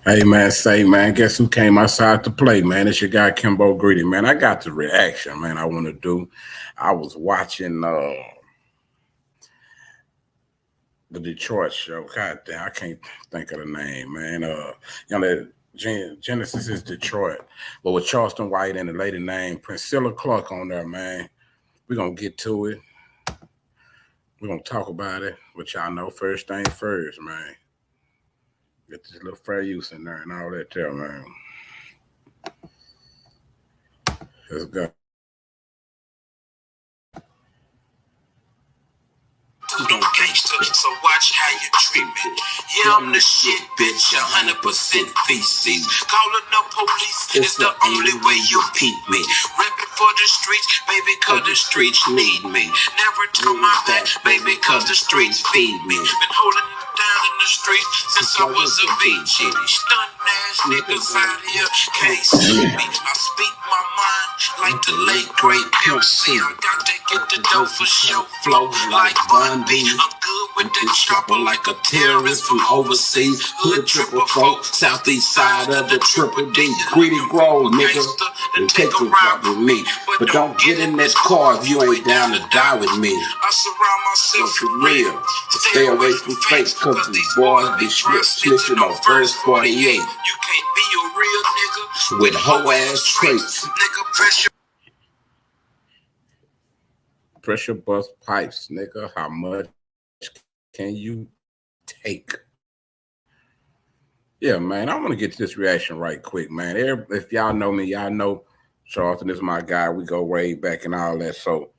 Hey man, say man, guess who came outside to play, man? It's your guy Kimbo Greedy, man. I got the reaction, man. I want to do. I was watching the Detroit show. God damn, I can't think of the name, man. Genesis is Detroit, but with Charleston White and the lady named Princella Clark on there, man. We're gonna get to it. We're gonna talk about it. But y'all know first thing first, man. Get this little fair use in there and all that there, man. Let's go. Don't gangster, so watch how you treat me. Yeah, I'm the shit, bitch, 100% feces. Calling the police is the only way you peep me. Rapping for the streets, baby, cause the streets need me. Never turn my back, baby, cause the streets feed me. Been holding it down in the streets since I was a BG. Stunned ass niggas out here can't see me. I speak my mind like the late great Pimp C. I got to get the dough for show flow like Bun B. I'm good with the chopper like a terrorist from overseas. Hood triple folk, southeast side of the triple D. Greedy Grove, nigga, and take a ride with me. But don't get in that car if you ain't down to die with me. I surround myself with real to stay away from fakes, cause these boys be switching on first 48. You can't be a real nigga with hoe ass traits. Nigga, Pressure bust pipes, nigga. How much can you take? Yeah, man. I want to get to this reaction right quick, man. If y'all know me, y'all know Charleston is my guy. We go way back and all that. So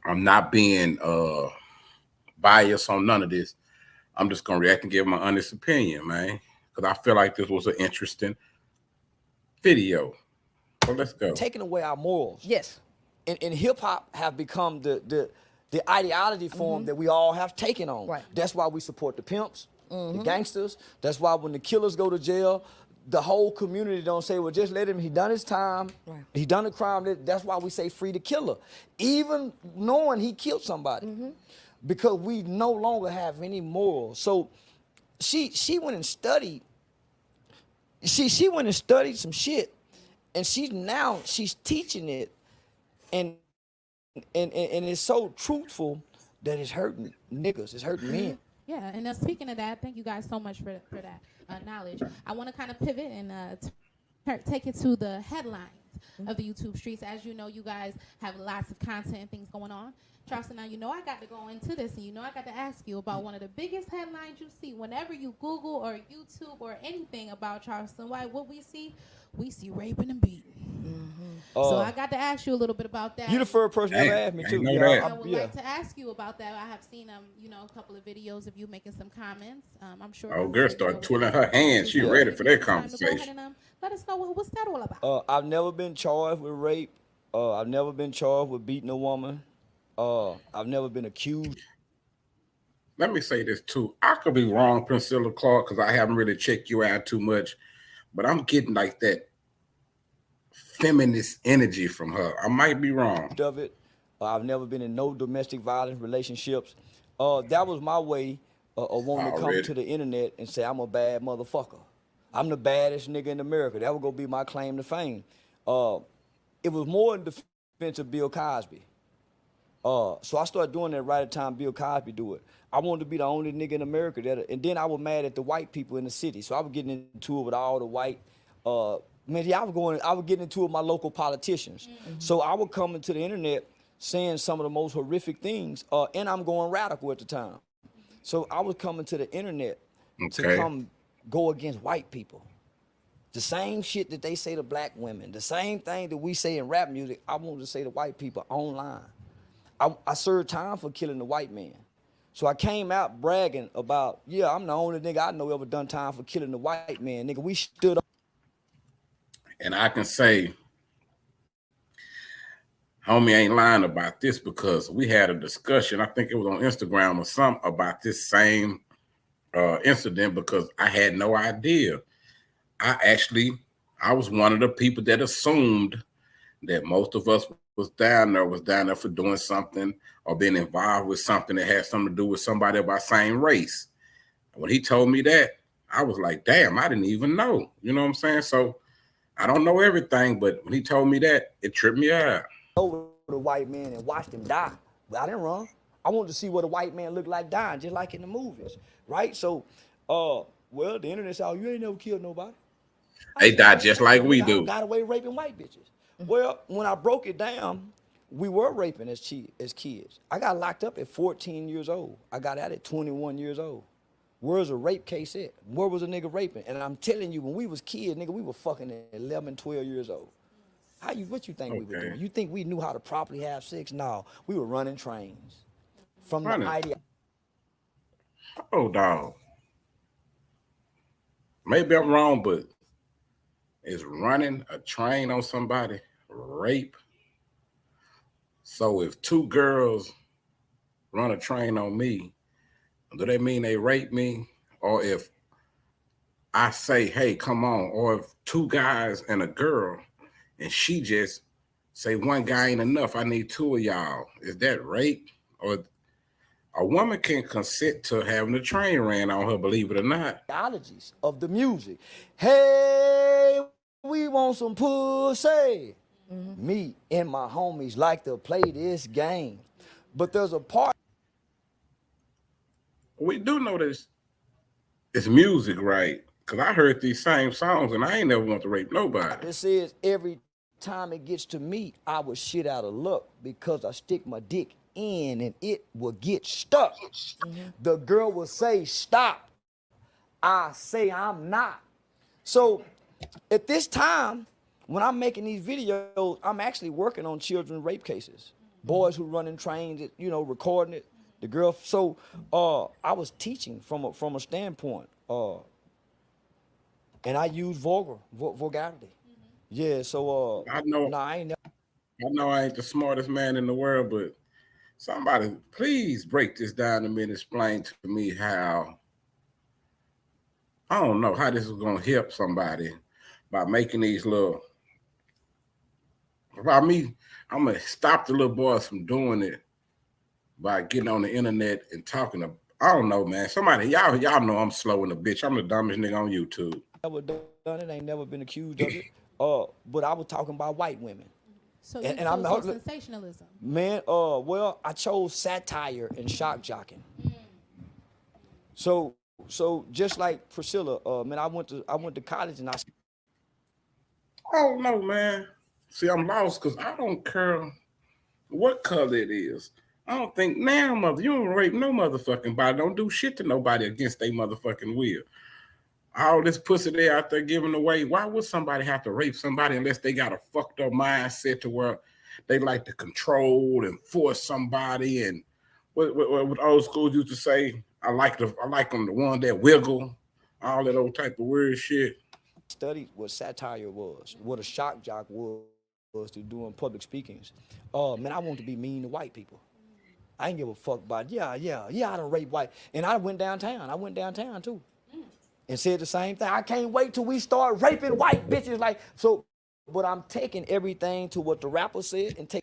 I'm not being biased on none of this. I'm just gonna react and give my honest opinion, man. Because I feel like this was an interesting video. So let's go. Taking away our morals. Yes. And hip hop have become the ideology form that we all have taken on. Right. That's why we support the pimps, the gangsters. That's why when the killers go to jail, the whole community don't say, well, just let him, he done his time, he done a crime. That's why we say free the killer. Even knowing he killed somebody. Because we no longer have any morals. So she went and studied, she went and studied some shit, and she's teaching it. And it's so truthful that it's hurting niggas, it's hurting men. Yeah, and speaking of that, thank you guys so much for that knowledge. I want to kind of pivot and take it to the headlines of the YouTube streets. As you know, you guys have lots of content and things going on. Charleston, now you know I got to go into this, and you know I got to ask you about one of the biggest headlines you see whenever you Google or YouTube or anything about Charleston. Why? What we see raping and beating. So I got to ask you a little bit about that. You the first person ever asked me too. I would like to ask you about that. I have seen a couple of videos of you making some comments. I'm sure. Oh, girl started twirling her hands. She ready for that conversation. Go ahead and, let us know what's that all about. I've never been charged with rape. I've never been charged with beating a woman. I've never been accused. Let me say this too. I could be wrong, Princella Clark, because I haven't really checked you out too much, but I'm getting like that feminist energy from her. I might be wrong. Of it. I've never been in no domestic violence relationships. That was my way of wanting to come to the internet and say I'm a bad motherfucker. I'm the baddest nigga in America. That was gonna be my claim to fame. It was more in defense of Bill Cosby. So I started doing that right at the time Bill Cosby do it. I wanted to be the only nigga in America and then I was mad at the white people in the city. So I was getting into it with all the white, I was getting into it with my local politicians. So I would come into the internet saying some of the most horrific things, and I'm going radical at the time. So I was coming to the internet to come go against white people. The same shit that they say to black women, the same thing that we say in rap music, I wanted to say to white people online. I served time for killing the white man. So I came out bragging about, yeah, I'm the only nigga I know ever done time for killing the white man. Nigga, we stood up. And I can say, homie ain't lying about this because we had a discussion, I think it was on Instagram or something, about this same incident because I had no idea. I was one of the people that assumed that most of us was down there for doing something or being involved with something that had something to do with somebody of our same race. When he told me that, I was like, damn, I didn't even know. You know what I'm saying? So I don't know everything, but when he told me that, it tripped me out. Over the white man and watched him die. But I didn't run. I wanted to see what a white man looked like dying, just like in the movies, right? So, well, the internet said, oh, you ain't never killed nobody. They die just like we do. Got away raping white bitches. Well, when I broke it down, we were raping as kids. I got locked up at 14 years old. I got out at 21 years old. Where's a rape case at? Where was a nigga raping? And I'm telling you, when we was kids, nigga, we were fucking at 11, 12 years old. What you think we were doing? You think we knew how to properly have sex? No, we were running trains. From the idea. Oh, dog. Maybe I'm wrong, but is running a train on somebody rape? So if two girls run a train on me, do they mean they rape me? Or if I say, hey, come on, or if two guys and a girl and she just say one guy ain't enough, I need two of y'all, is that rape? Or a woman can consent to having a train ran on her, believe it or not. Ideologies of the music. Hey, we want some pussy. Me and my homies like to play this game. But there's a part. We do know this. It's music, right? Because I heard these same songs and I ain't never want to rape nobody. It says every time it gets to me, I will shit out of luck because I stick my dick in and it will get stuck. The girl will say, stop. I say, I'm not. So at this time, when I'm making these videos, I'm actually working on children rape cases. Boys who running trains, recording it. The girl. So I was teaching from a standpoint. And I use vulgarity. Yeah, so I know I ain't the smartest man in the world, but somebody please break this down to me and explain to me how, I don't know, how this is gonna help somebody by making these little, by me, I'm gonna stop the little boys from doing it by getting on the internet and talking to, I don't know, man. Somebody, y'all know I'm slow in the bitch. I'm the dumbest nigga on YouTube. Never done it, ain't never been accused of it. But I was talking about white women. So you chose sensationalism. Man, well, I chose satire and shock jocking. So just like Priscilla, man, I went to college and I. Oh no, man. See, I'm lost because I don't care what color it is. I don't think now, mother, you don't rape no motherfucking body. Don't do shit to nobody against their motherfucking will. All this pussy they out there giving away. Why would somebody have to rape somebody unless they got a fucked up mindset to where they like to control and force somebody? And what old schools used to say, I like them the one that wiggle, all that old type of weird shit. Studied what satire was, what a shock jock was to doing public speakings. Man, I want to be mean to white people. I ain't give a fuck about, yeah, I done rape white. And I went downtown. I went downtown too. And said the same thing. I can't wait till we start raping white bitches. Like, so, but I'm taking everything to what the rapper said and take.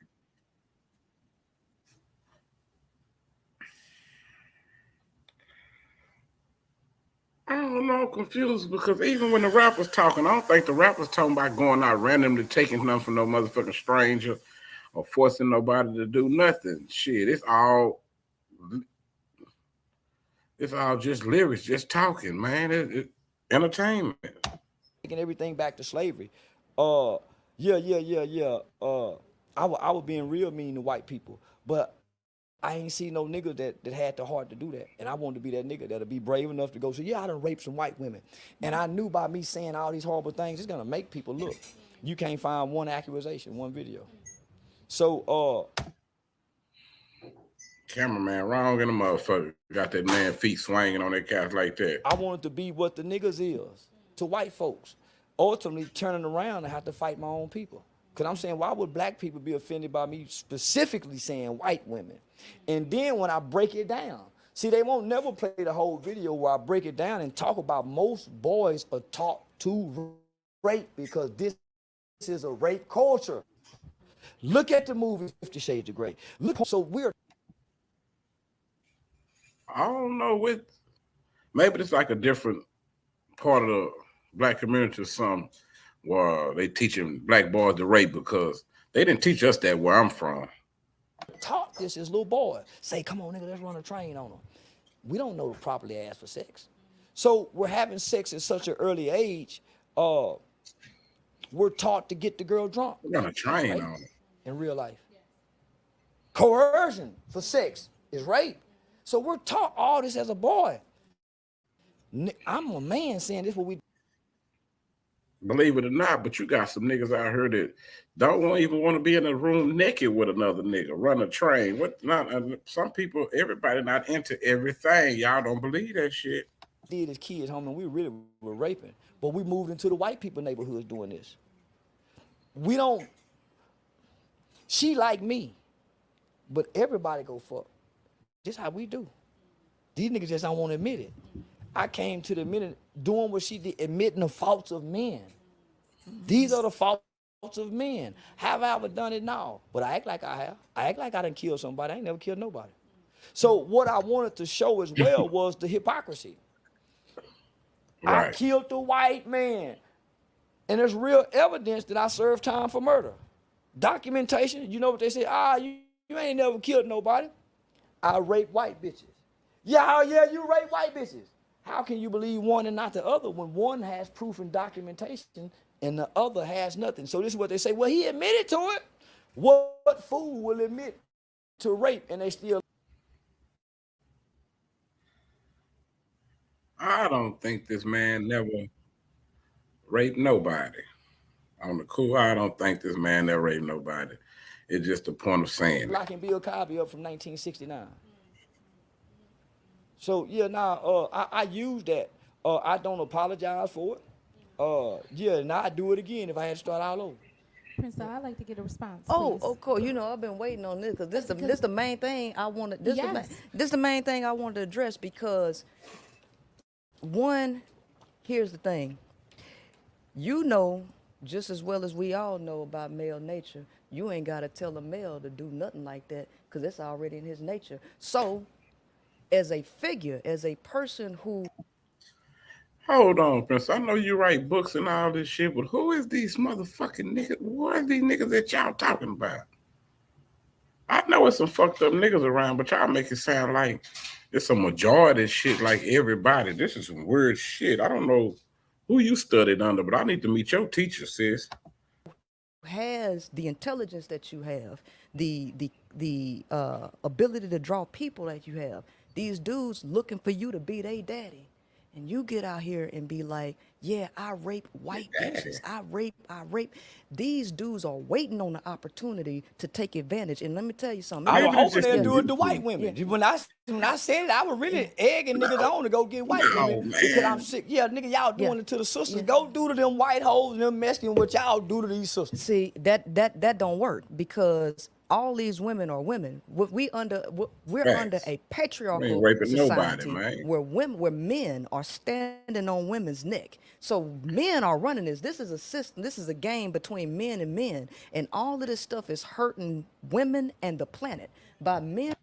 I don't know, I'm confused because even when the rapper's talking, I don't think the rapper's talking about going out randomly taking nothing from no motherfucking stranger or forcing nobody to do nothing. Shit, it's all just lyrics, just talking, man. It entertainment. Taking everything back to slavery. I was being real mean to white people, but I ain't see no nigga that had the heart to do that. And I wanted to be that nigga that'll be brave enough to go say, yeah, I done raped some white women. And I knew by me saying all these horrible things, it's gonna make people look. You can't find one accusation, one video. So cameraman wrong in the motherfucker. Got that man feet swinging on that couch like that. I wanted to be what the niggas is to white folks. Ultimately turning around and have to fight my own people. Because I'm saying, why would black people be offended by me specifically saying white women? And then when I break it down, see, they won't never play the whole video where I break it down and talk about most boys are taught to rape because this is a rape culture. Look at the movie 50 Shades of Grey. Look, so weird. I don't know maybe it's like a different part of the black community or something where they teaching black boys to rape because they didn't teach us that where I'm from. Taught this as little boy. Say, come on, nigga, let's run a train on them. We don't know to properly ask for sex. So we're having sex at such an early age. We're taught to get the girl drunk. We're gonna train right? on it. In real life. Coercion for sex is rape. So we're taught all this as a boy. I'm a man saying this what we believe it or not, but you got some niggas out here that don't even want to be in a room naked with another nigga, run a train. Some people, everybody not into everything. Y'all don't believe that shit. Did as kids, homie, we really were raping. But we moved into the white people neighborhoods doing this. We don't, she like me, but everybody go fuck. Just how we do. These niggas just don't want to admit it. I came to the admit doing what she did, admitting the faults of men. These are the faults of men. Have I ever done it? No. But I act like I have. I act like I done killed somebody. I ain't never killed nobody. So what I wanted to show as well was the hypocrisy. Right. I killed the white man. And there's real evidence that I served time for murder. Documentation, you know what they say? You ain't never killed nobody. I rape white bitches. Yeah, you rape white bitches. How can you believe one and not the other when one has proof and documentation and the other has nothing? So this is what they say. Well, he admitted to it. What fool will admit to rape and they still? I don't think this man never raped nobody. On the cool, I don't think this man never raped nobody. It's just the point of saying locking Bill Cosby up from 1969. So yeah, now I use that. I don't apologize for it. Yeah, now I do it again if I had to start all over. Princella, I'd like to get a response. Oh, of course. You know, I've been waiting on this because this the main thing I wanted. This the main thing I wanted to address because one, here's the thing. You know, just as well as we all know about male nature, you ain't got to tell a male to do nothing like that because it's already in his nature. So, as a figure, as a person who... Hold on, Prince. I know you write books and all this shit, but who is these motherfucking niggas? What are these niggas that y'all talking about? I know it's some fucked up niggas around, but y'all make it sound like it's a majority shit like everybody. This is some weird shit. I don't know who you studied under, but I need to meet your teacher, sis. Has the intelligence that you have, the ability to draw people that you have. These dudes looking for you to be their daddy. And you get out here and be like, yeah, I rape white bitches. I rape. These dudes are waiting on the opportunity to take advantage. And let me tell you something. I was hoping they'd do it to white women. Yeah. When I said it, I was really egging niggas on to go get white women because I'm sick. Yeah, nigga, y'all doing it to the sisters. Go do to them white hoes and them Mexicans what y'all do to these sisters. See, that don't work because all these women are women. We're under a patriarchal society where men are standing on women's neck. So men are running this. This is a system. This is a game between men and men, and all of this stuff is hurting women and the planet by men.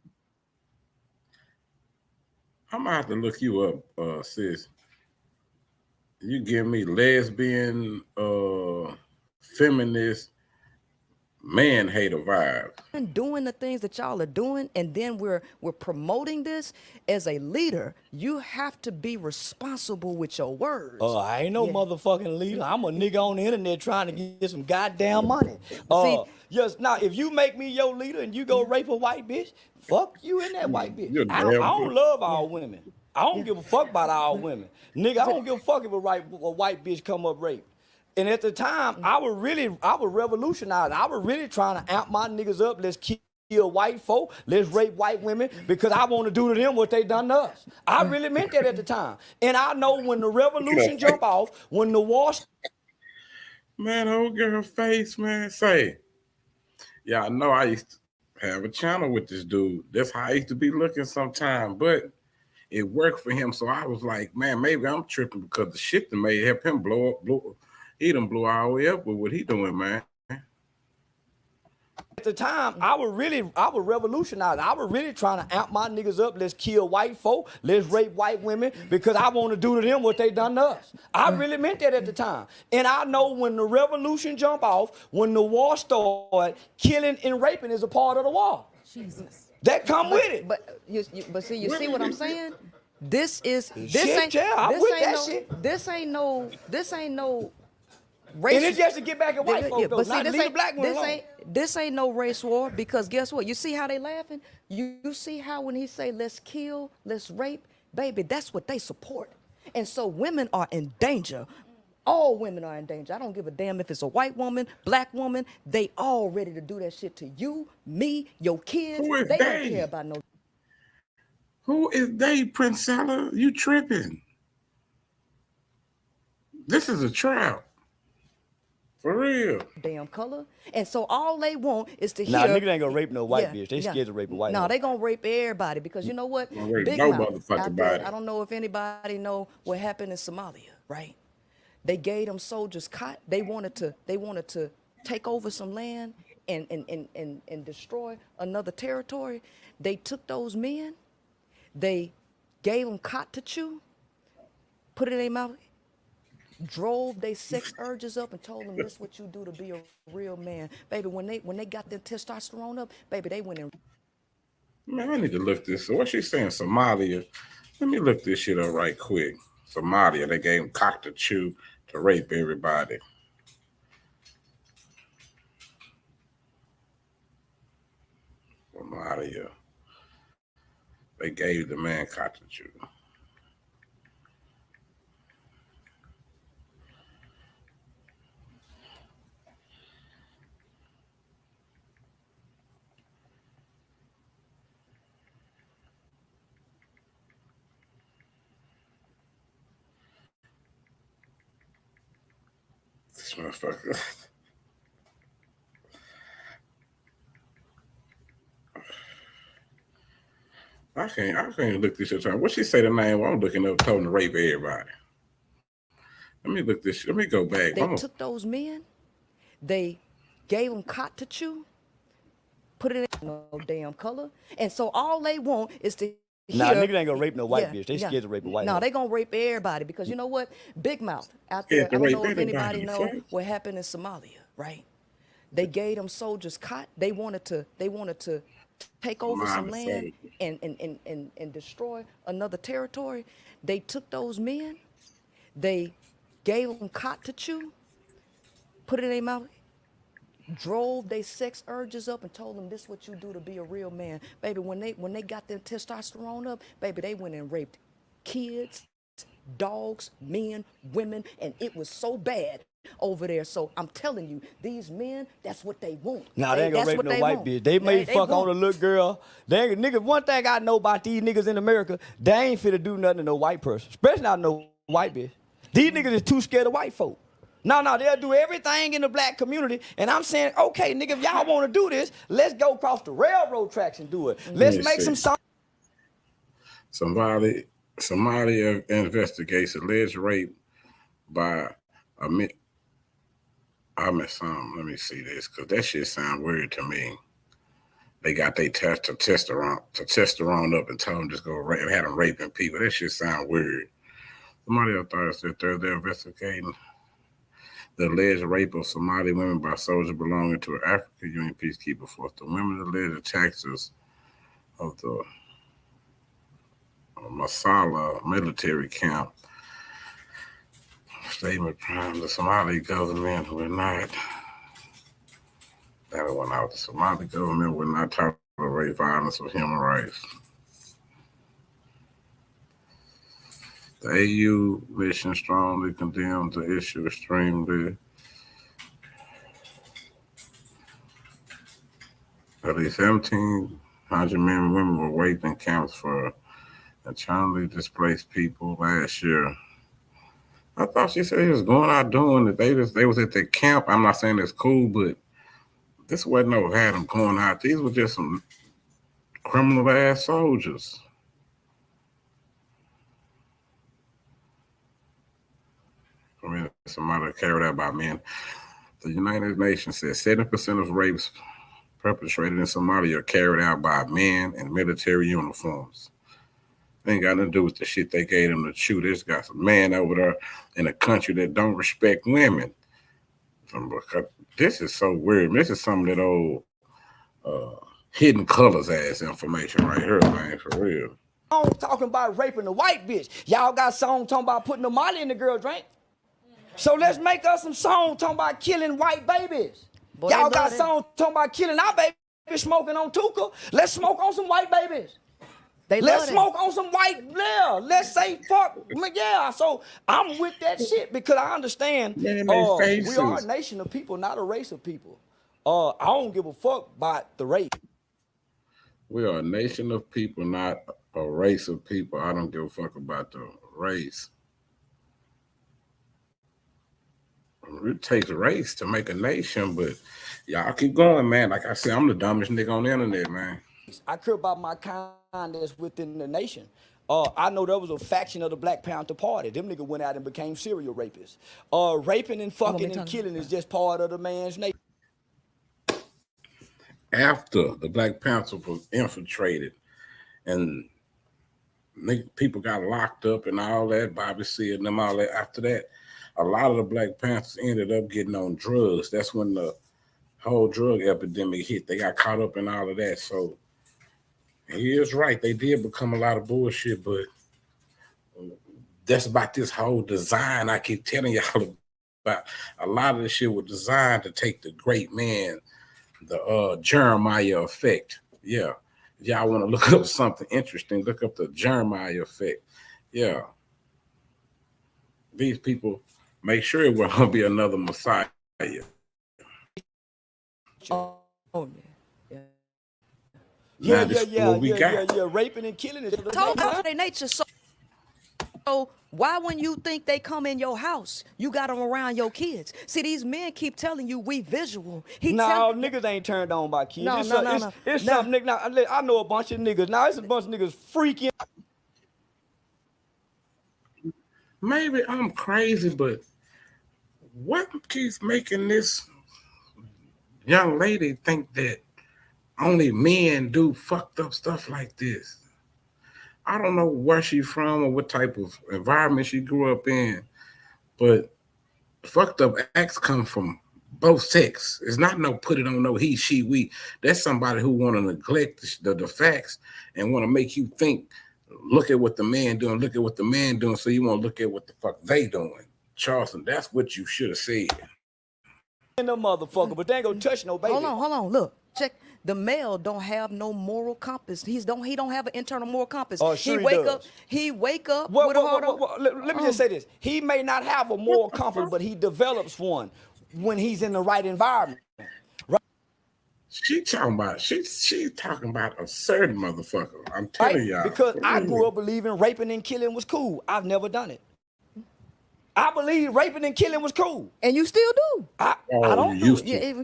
I'm gonna have to look you up, sis. You give me lesbian, feminist, man hater vibe. Doing the things that y'all are doing, and then we're promoting this as a leader. You have to be responsible with your words. I ain't no motherfucking leader. I'm a nigga on the internet trying to get some goddamn money. Yes, now if you make me your leader and you go rape a white bitch, fuck you and that white bitch. I don't love all women. I don't give a fuck about all women. Nigga, I don't give a fuck if a white bitch come up rape. And at the time, I was revolutionizing. I was really trying to amp my niggas up. Let's kill white folk. Let's rape white women because I want to do to them what they done to us. I really meant that at the time. And I know when the revolution jump off, when the war... Man, old girl face, man, say. Yeah, I know I used to have a channel with this dude. That's how I used to be looking sometime, but it worked for him. So I was like, man, maybe I'm tripping because the shit that may help him blow up. He done blew all the way up with what he doing, man. At the time, I was revolutionize. I was really trying to amp my niggas up. Let's kill white folk. Let's rape white women because I want to do to them what they done to us. I really meant that at the time. And I know when the revolution jump off, when the war started, killing and raping is a part of the war. Jesus. That come with it. But you see what I'm saying? This ain't no race. And it's just to get back at white folks, but not leave the black women alone. This ain't no race war, because guess what? You see how they laughing? You see how when he say let's kill, let's rape, baby, that's what they support. And so women are in danger. All women are in danger. I don't give a damn if it's a white woman, black woman. They all ready to do that shit to you, me, your kids. They don't care about no. Who is they, Princella? You tripping? This is a trap. For real. Damn color. And so all they want is to hear. Nah, niggas ain't gonna rape no white bitch. They scared to rape a white woman. No, they gonna rape everybody, because you know what? Big no motherfucking body. I don't know if anybody know what happened in Somalia, right? They gave them soldiers caught. They wanted to take over some land and destroy another territory. They took those men, they gave them cot to chew, put it in their mouth, drove their sex urges up, and told them this is what you do to be a real man. Baby, when they got their testosterone up, baby, they went in. Man, I need to look this. So what she saying, Somalia? Let me look this shit up right quick. Somalia, they gave him cock to chew to rape everybody. Somalia. They gave the man cock to chew. This motherfucker. I can't look this shit up. What she say the name? I'm looking up, told him to rape everybody. Let me look this. Let me go back. They took those men, they gave them cot to chew, put it in no damn color, and so all they want is to. Nah, niggas ain't gonna rape no white bitch. They scared to rape a white woman. No, they gonna rape everybody, because you know what? Big Mouth out there. I don't know if anybody know what happened in Somalia, right? They gave them soldiers caught. They wanted to take over some land and destroy another territory. They took those men, they gave them cot to chew, put it in their mouth, drove their sex urges up, and told them this is what you do to be a real man. Baby, when they got their testosterone up, baby, they went and raped kids, dogs, men, women, and it was so bad over there. So I'm telling you, these men, that's what they want. Nah, they ain't gonna rape no white bitch. They may fuck on a little girl. They ain't, niggas, one thing I know about these niggas in America, they ain't finna do nothing to no white person, especially not no white bitch. These niggas is too scared of white folk. No, they'll do everything in the black community. And I'm saying, okay, nigga, if y'all want to do this, let's go across the railroad tracks and do it. Let's make some songs. Somebody investigates alleged rape by let me see this, because that shit sound weird to me. They got their testosterone up and told them just go rape, and had them raping people. That shit sound weird. Somebody else said they're investigating the alleged rape of Somali women by soldiers belonging to an African Union peacekeeper force. The women alleged attackers of the Masala military camp. Statement from the Somali government will not. That went out. The Somali government will not tolerate violence or human rights. The AU mission strongly condemned the issue extremely. At least 1,700 men and women were raped in camps for internally displaced people last year. I thought she said he was going out doing it. They was at the camp. I'm not saying it's cool, but this wasn't no had them going out. These were just some criminal ass soldiers. I mean, somebody carried out by men. The United Nations says 70% of rapes perpetrated in Somalia are carried out by men in military uniforms. Ain't got nothing to do with the shit they gave them to chew. This got some man over there in a country that don't respect women. This is so weird. This is some of that old hidden colors ass information right here, man, for real. I'm talking about raping the white bitch. Y'all got songs talking about putting the molly in the girl drink. So let's make us some songs talking about killing white babies. Y'all got songs talking about killing our babies smoking on Tuka. Let's smoke on some white babies. Let's smoke on some white, yeah. Let's say fuck, yeah. So I'm with that shit because I understand we are a nation of people, not a race of people. I don't give a fuck about the race. We are a nation of people, not a race of people. I don't give a fuck about the race. It takes race to make a nation, but y'all keep going, man. Like I said, I'm the dumbest nigga on the internet, man. I care about my kind that's within the nation. I know there was a faction of the Black Panther Party. Them niggas went out and became serial rapists. Raping and fucking and killing is just part of the man's nature. After the Black Panther was infiltrated and people got locked up and all that, Bobby Seale and them, all that, after that, a lot of the Black Panthers ended up getting on drugs. That's when the whole drug epidemic hit. They got caught up in all of that. So he is right. They did become a lot of bullshit, but that's about this whole design I keep telling y'all about. A lot of this shit was designed to take the great man, the Jeremiah effect. Yeah. If y'all want to look up something interesting, look up the Jeremiah effect. Yeah. These people make sure it won't be another Messiah. Oh, yeah. Yeah. Raping and killing is talk about their nature. So why, when you think they come in your house, you got them around your kids? See, these men keep telling you we visual. Niggas ain't turned on by kids. It's some niggas. Now, I know a bunch of niggas. Now it's a bunch of niggas freaking. Maybe I'm crazy, but what keeps making this young lady think that only men do fucked up stuff like this? I don't know where she's from or what type of environment she grew up in, but fucked up acts come from both sex. It's not no put it on no he, she, we. That's somebody who want to neglect the facts and want to make you think, look at what the man doing, look at what the man doing, so you want to look at what the fuck they doing. Charleston, that's what you should have said. No motherfucker, but they ain't gonna touch no baby. Hold on. Look, check. The male don't have no moral compass. He don't have an internal moral compass. Oh, sure he wake up with a heart on. Let me just say this. He may not have a moral compass, but he develops one when he's in the right environment. Right? She talking about a certain motherfucker. I'm telling y'all. Because I grew up believing raping and killing was cool. I've never done it. I believe raping and killing was cool, and you still do. I don't do it. Yeah,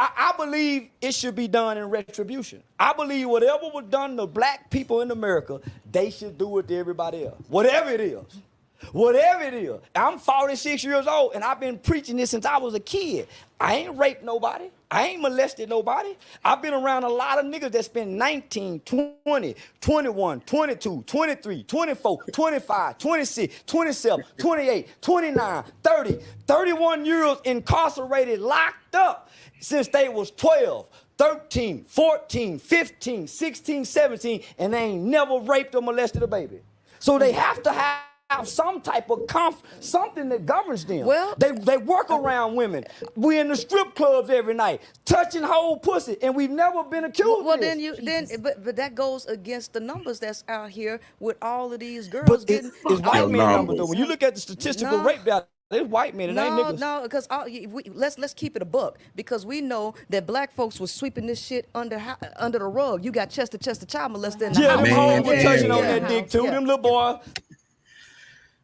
I believe it should be done in retribution. I believe whatever was done to black people in America, they should do it to everybody else. Whatever it is. Whatever it is. I'm 46 years old, and I've been preaching this since I was a kid. I ain't raped nobody. I ain't molested nobody. I've been around a lot of niggas that's been 19, 20, 21, 22, 23, 24, 25, 26, 27, 28, 29, 30, 31 years incarcerated, locked up since they was 12, 13, 14, 15, 16, 17, and they ain't never raped or molested a baby. So they have to have some type of something that governs them. Well, they work around women. We in the strip clubs every night, touching whole pussy, and we've never been accused. Well, but that goes against the numbers that's out here with all of these girls getting. It's white men numbers though. When you look at the statistical rape data, it's white men. It ain't niggas. No, because let's keep it a buck, because we know that black folks was sweeping this shit under the rug. You got Chester child molester. Yeah, them hoes were touching on that dick too. Them little boys.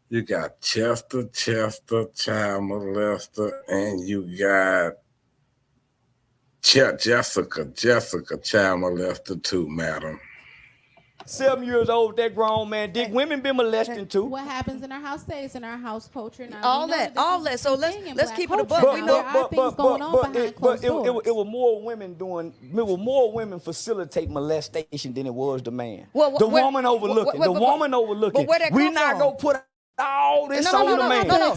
You got Chester child molester, and you got Jessica child molester too, madam. 7 years old, that grown man dick. Women been molesting too. What happens in our house stays in our house culture. Now, all that. So let's keep it a buck. We know there are things going on behind closed doors. It was more women doing. It was more women facilitate molestation than it was the man. The woman overlooking. The woman overlooking. We're not gonna put all this on the man. No.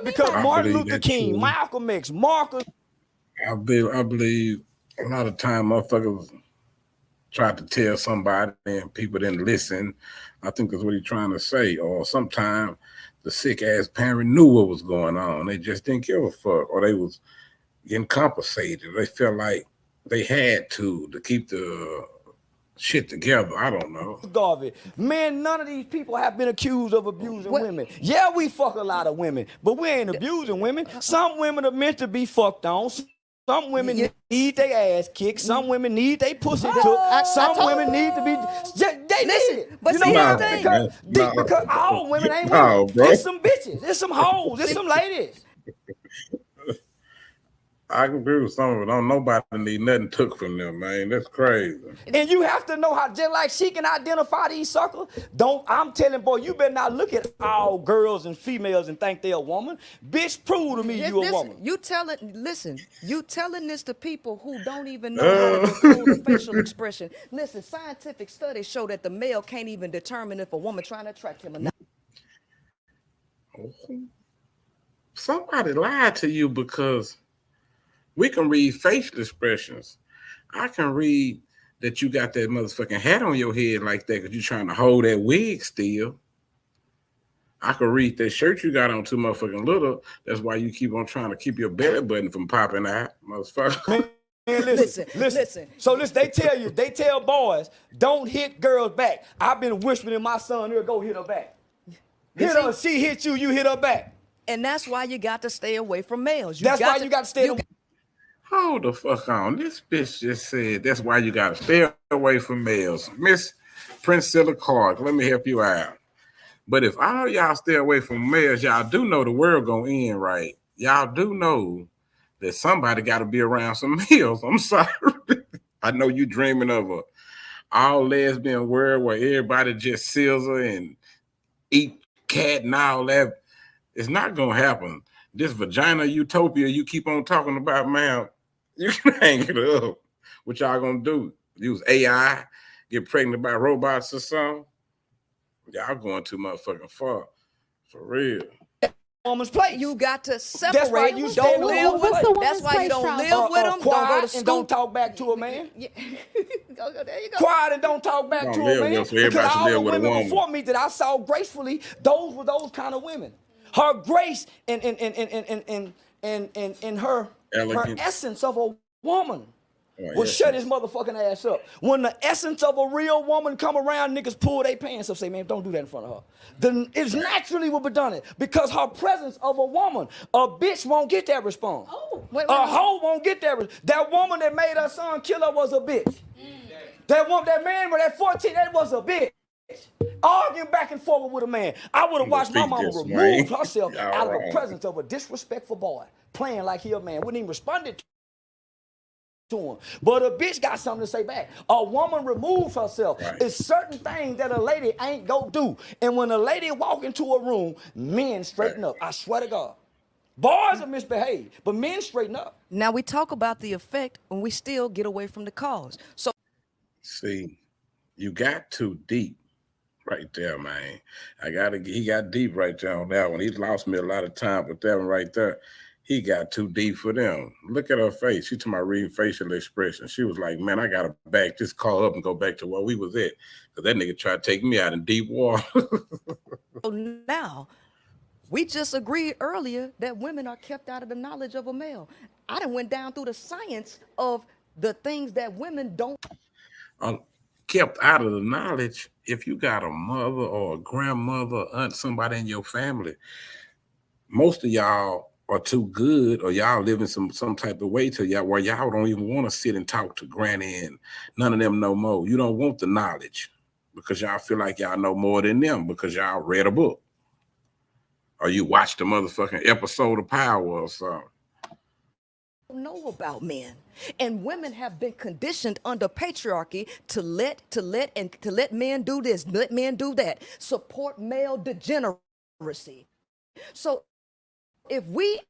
Because Martin Luther King, Malcolm X, Marcus. I believe a lot of time motherfuckers tried to tell somebody and people didn't listen. I think that's what he's trying to say. Or sometimes the sick ass parent knew what was going on. They just didn't give a fuck, or they was getting compensated. They felt like they had to keep the shit together. I don't know. Garvey, man, none of these people have been accused of abusing women. Yeah, we fuck a lot of women, but we ain't abusing women. Some women are meant to be fucked on. Some women need their ass kicked. Some women need their pussy took. Some women need to be. They need it. But see, because all women ain't women. There's some bitches. There's some hoes. There's some ladies. I can agree with some of it. Don't nobody need nothing took from them, man. That's crazy. And you have to know how, just like she can identify these suckers. I'm telling, boy, you better not look at all girls and females and think they're a woman. Bitch, prove to me you a woman. You telling this to people who don't even know how to control the facial expression. Listen, scientific studies show that the male can't even determine if a woman trying to attract him or not. Somebody lied to you, because we can read facial expressions. I can read that you got that motherfucking hat on your head like that because you're trying to hold that wig still. I can read that shirt you got on too motherfucking little. That's why you keep on trying to keep your belly button from popping out, motherfucker. Man, listen. So they tell boys, don't hit girls back. I've been whispering in my son ear, go hit her back. Hit her, she hit you, you hit her back. And that's why you got to stay away from males. You got to stay away. Hold the fuck on. This bitch just said that's why you gotta stay away from males. Miss Princella Clark, let me help you out. But if all y'all stay away from males, y'all do know the world gonna end, right? Y'all do know that somebody gotta be around some males. I'm sorry. I know you dreaming of a all lesbian world where everybody just scissor and eat cat and all that. It's not gonna happen. This vagina utopia you keep on talking about, man, you can hang it up. What y'all gonna do? Use AI, get pregnant by robots or something? Y'all going too motherfucking far. For real. Woman's place. You got to separate. That's right. You don't live with them. That's why you don't live with them. Don't go to school. And don't talk back to a man. There you go. Quiet and don't talk back to a man. Because all the women before me that I saw gracefully, those were those kind of women. Her grace and her essence of a woman will shut his motherfucking ass up. When the essence of a real woman come around, niggas pull their pants up, say, man, don't do that in front of her. Then it's naturally will be done it because her presence of a woman, a bitch won't get that response. A hoe won't get that. That woman that made her son kill her was a bitch. That man with that 14, that was a bitch. Arguing back and forth with a man. I would have watched my mama remove herself out of the presence of a disrespectful boy, playing like he a man. Wouldn't even respond to him. But a bitch got something to say back. A woman removes herself. It's certain things that a lady ain't go do. And when a lady walk into a room, men straighten up. I swear to God. Boys are misbehaved, but men straighten up. Now we talk about the effect and we still get away from the cause. So see, you got too deep. Right there, man. He got deep right there on that one. He lost me a lot of time with that one right there. He got too deep for them. Look at her face. She talking about reading facial expression. She was like, man, I got to back this call up and go back to where we was at. Because that nigga tried to take me out in deep water. So now, we just agreed earlier that women are kept out of the knowledge of a male. I done went down through the science of the things that women don't. Kept out of the knowledge. If you got a mother or a grandmother, aunt, somebody in your family, most of y'all are too good, or y'all live in some type of way to y'all where y'all don't even want to sit and talk to granny and none of them no more. You don't want the knowledge because y'all feel like y'all know more than them because y'all read a book or you watched the motherfucking episode of Power or something. know about men. And women have been conditioned under patriarchy to let men do this, let men do that, support male degeneracy. So if we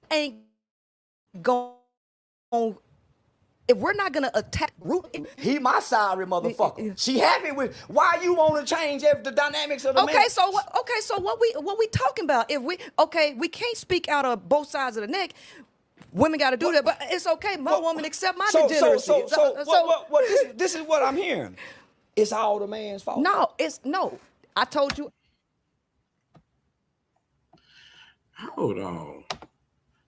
ain't going, if we're not gonna attack root, he my sorry motherfucker. She happy with why you want to change the dynamics of the man. Okay, so what we talking about? If we can't speak out of both sides of the neck. Women got to do that, but it's okay. My woman accept my degeneracy. This is what I'm hearing. It's all the man's fault. No. I told you. Hold on.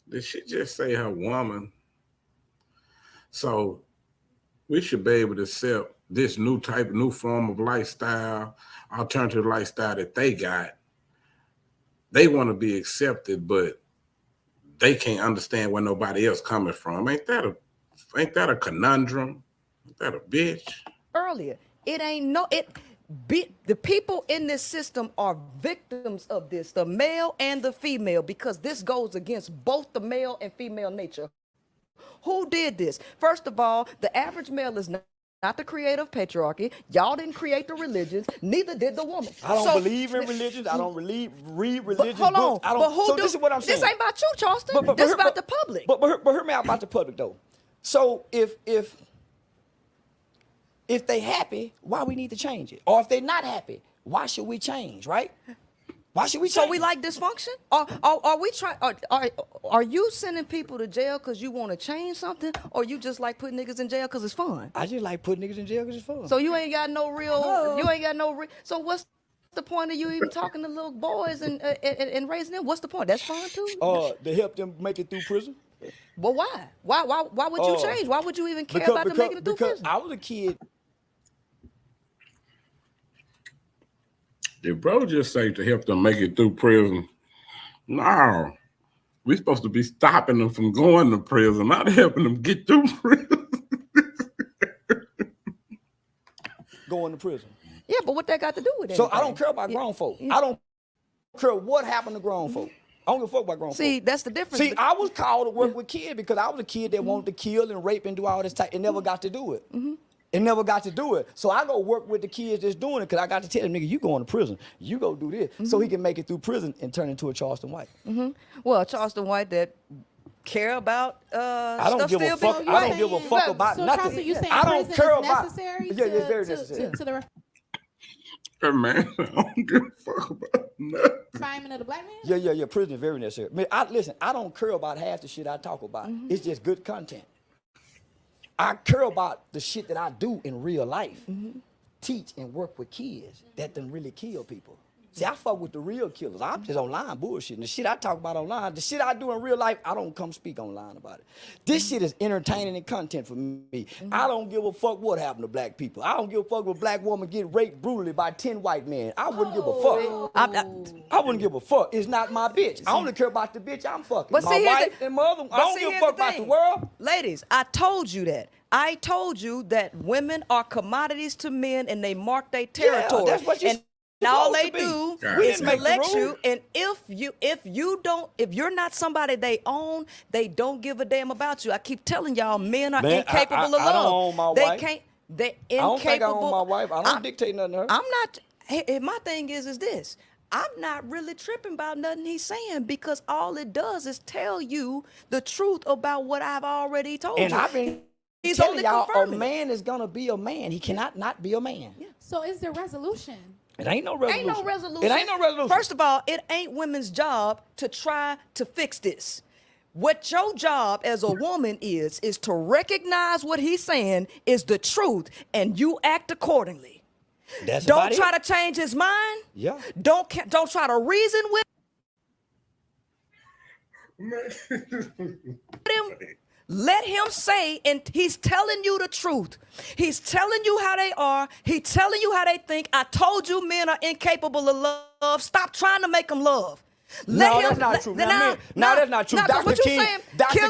Did she just say her woman? So we should be able to accept this new form of lifestyle, alternative lifestyle that they got. They want to be accepted, but they can't understand where nobody else coming from. Ain't that a conundrum? Ain't that a bitch? Earlier, the people in this system are victims of this, the male and the female, because this goes against both the male and female nature. Who did this? First of all, the average male is not the creator of patriarchy. Y'all didn't create the religions. Neither did the woman. I don't believe in religions. I don't read religious hold on. books. I don't. This is what I'm saying. This ain't about you, Charleston. This is about the public. But hear me out about the public though. So if they happy, why we need to change it? Or if they're not happy, why should we change? Right? Why should we change? So we like dysfunction? Are we trying? Are you sending people to jail because you want to change something, or you just like putting niggas in jail because it's fun? I just like putting niggas in jail because it's fun. So you ain't got no real. You ain't got no. So what's the point of you even talking to little boys and raising them? What's the point? That's fun too. To help them make it through prison. But why? Why would you change? Why would you even care about them making it through prison? I was a kid. Did bro just say to help them make it through prison? No. We're supposed to be stopping them from going to prison, not helping them get through prison. Going to prison. Yeah, but what that got to do with it? So I don't care about grown folk. I don't care what happened to grown folk. I don't give a fuck about grown folk. See, that's the difference. See, I was called to work with kids because I was a kid that wanted to kill and rape and do all this type and never got to do it. And never got to do it. So I go work with the kids that's doing it because I got to tell them, nigga, you going to prison. You go do this. So he can make it through prison and turn into a Charleston White. Well, Charleston White that care about I don't give a fuck. So I don't give a fuck about so nothing. Charleston, you saying I don't care about. Necessary Yeah, it's very necessary. To the Hey, man, I don't give a fuck about nothing. refinement of the black man? Yeah. Prison is very necessary. Listen, I don't care about half the shit I talk about. It's just good content. I care about the shit that I do in real life. Teach and work with kids that done really kill people. See, I fuck with the real killers. I'm just online bullshitting. The shit I talk about online, the shit I do in real life, I don't come speak online about it. This shit is entertaining and content for me. I don't give a fuck what happened to black people. I don't give a fuck if a black woman get raped brutally by 10 white men. I wouldn't give a fuck. I wouldn't give a fuck. It's not my bitch. I only care about the bitch I'm fucking. But my see, wife and mother. I don't give a fuck about the world. Ladies, I told you that. I told you that women are commodities to men and they mark their territory. Yeah, that's what you. And all they do is make the collect you. rules. And if you're not somebody they own, they don't give a damn about you. I keep telling y'all, men are incapable of love. I don't own my wife. They're incapable. I don't think I own my wife. I don't dictate nothing to her. I'm not. My thing is this. I'm not really tripping about nothing he's saying because all it does is tell you the truth about what I've already told you. And I've been telling y'all, a man is gonna be a man. He cannot not be a man. Yeah. So is there resolution? It ain't no resolution. Ain't no resolution. It ain't no resolution. First of all, it ain't women's job to try to fix this. What your job as a woman is to recognize what he's saying is the truth and you act accordingly. Don't try to change his mind. Yeah. Don't try to reason with him. Let him say, and he's telling you the truth. He's telling you how they are. He's telling you how they think. I told you men are incapable of love. Stop trying to make them love. No, that's not true. Now, that's not true. Dr.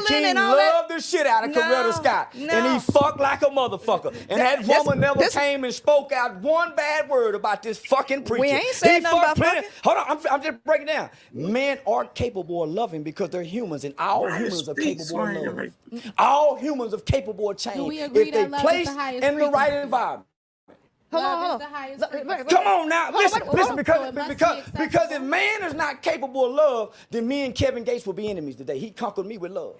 King loved the shit out of Coretta Scott. And he fucked like a motherfucker. And that woman never came and spoke out one bad word about this fucking preacher. We ain't saying nothing about fucking. Hold on, I'm just breaking it down. Men are capable of loving because they're humans, and all humans are capable of loving. All humans are capable of change if they place in the right environment. Hold on. Come on now, listen, because if man is not capable of love, then me and Kevin Gates will be enemies today. He conquered me with love.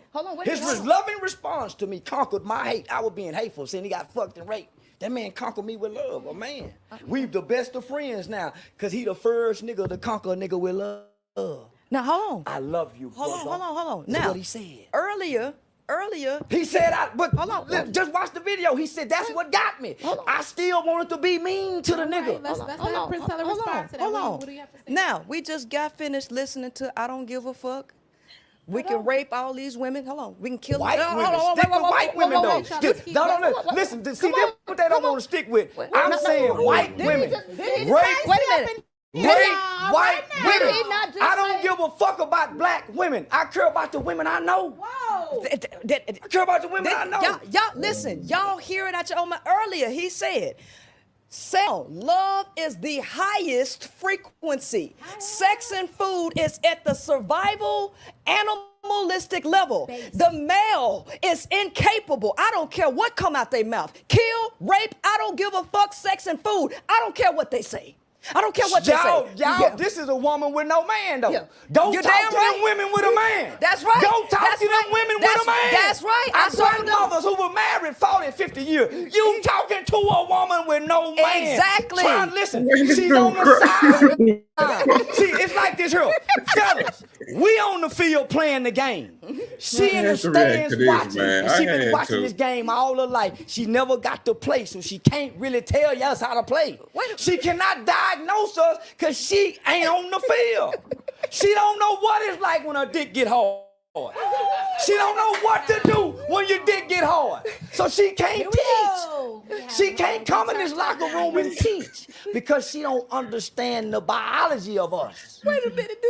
His loving response to me conquered my hate. I was being hateful, saying he got fucked and raped. That man conquered me with love, a man. We the best of friends now, because he the first nigga to conquer a nigga with love. Now, hold on. I love you, brother. Hold on. That's Now, what he said. Earlier. He said, but hold on. Just watch the video. He said, that's what got me. I still wanted to be mean to the nigga. Let's let Princella respond to that. Hold on. What do you have to say? Now, we just got finished listening to I Don't Give a Fuck. We can rape all these women. Hold on. We can kill white women. Stick with white women, though. No. Listen, see, this what they don't want to stick with. I'm saying white women. Wait a minute. Rape white women. I don't give a fuck about black women. I care about the women I know. Whoa. I care about the women I know. Y'all, listen. Y'all hear it at your own. Earlier, he said, love is the highest frequency. Sex and food is at the survival animalistic level. The male is incapable. I don't care what come out their mouth. Kill, rape, I don't give a fuck. Sex and food. I don't care what they say. I don't care what they say. Y'all, this is a woman with no man, though. Go talk to them women with a man. That's right. Go talk to them women with a man. That's right. Our grandmothers who were married 40, 50 years. You talking to a woman with no man. Exactly. Try and listen. She's on the side. See, it's like this here. Fellas, we on the field playing the game. She in the stands watching. She been watching this game all her life. She never got to play, so she can't really tell us how to play. She cannot diagnose us because she ain't on the field. She don't know what it's like when her dick get hard. She don't know what to do when your dick get hard. So she can't teach. She can't come in this locker room and teach because she don't understand the biology of us. Wait a minute.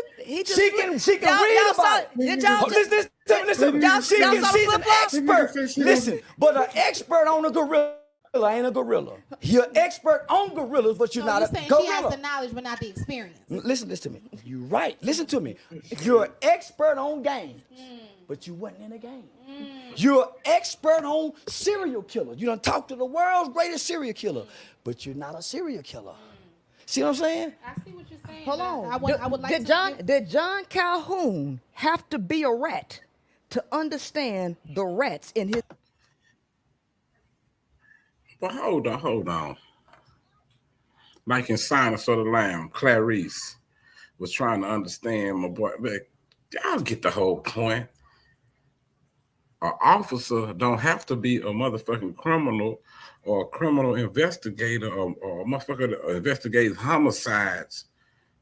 She can read about it. Listen. She's an expert. Listen, but an expert on a gorilla ain't a gorilla. You're expert on gorillas, but you're not a gorilla. She has the knowledge, but not the experience. Listen to me. You're right. Listen to me. You're an expert on games, but you wasn't in a game. You're an expert on serial killers. You done talked to the world's greatest serial killer, but you're not a serial killer. See what I'm saying? I see what you're saying. Hold on. I would like did John Calhoun have to be a rat to understand the rats in his? But hold on. Like in Silence of the Lamb, Clarice was trying to understand my boy. But y'all get the whole point. An officer don't have to be a motherfucking criminal or a criminal investigator or a motherfucker that investigates homicides.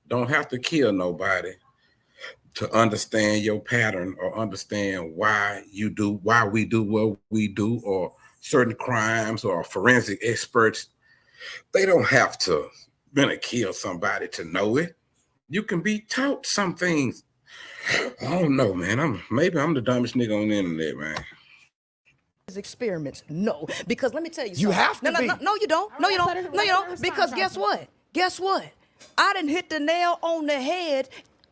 Don't have to kill nobody to understand your pattern or understand why we do what we do, or certain crimes, or forensic experts. They don't have to kill somebody to know it. You can be taught some things. I don't know, man. Maybe I'm the dumbest nigga on the internet, man. Experiments, no, because let me tell you something. You have to be. No, you don't. No, you don't. Because guess what? I done hit the nail on the head.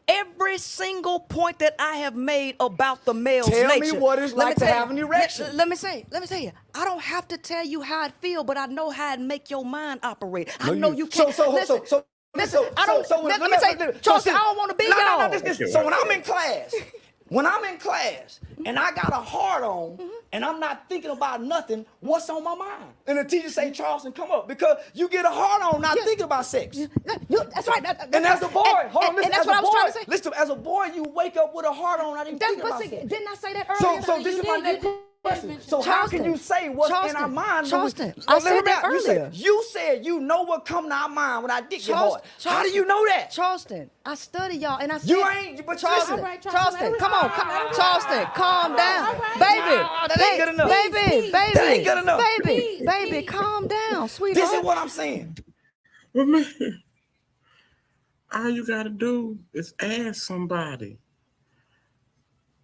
Every single point that I have made about the male's nature. Tell me what it's like to have an erection. Let me tell you. I don't have to tell you how I feel, but I know how it make your mind operate. I know you can't. Listen, I don't. Let me tell you, Charleston, I don't want to be y'all. So when I'm in class, and I got a hard on, and I'm not thinking about nothing, what's on my mind? And the teacher say, Charleston, come up, because you get a hard on not thinking about sex. That's right. And as a boy, and that's what I was trying to say. Listen, as a boy, you wake up with a hard on, not even thinking about sex. Didn't I say that earlier? So this is my next question. So how can you say what's in our mind? Charleston, I said that earlier. You said you know what come to our mind when our dick get hard. How do you know that? Charleston, I study y'all, and I said you ain't. But Charleston, listen, Charleston, come on, Charleston, calm down, baby. That ain't good enough. Baby, that ain't good enough. Baby, calm down, sweetheart. This is what I'm saying. All you gotta do is ask somebody.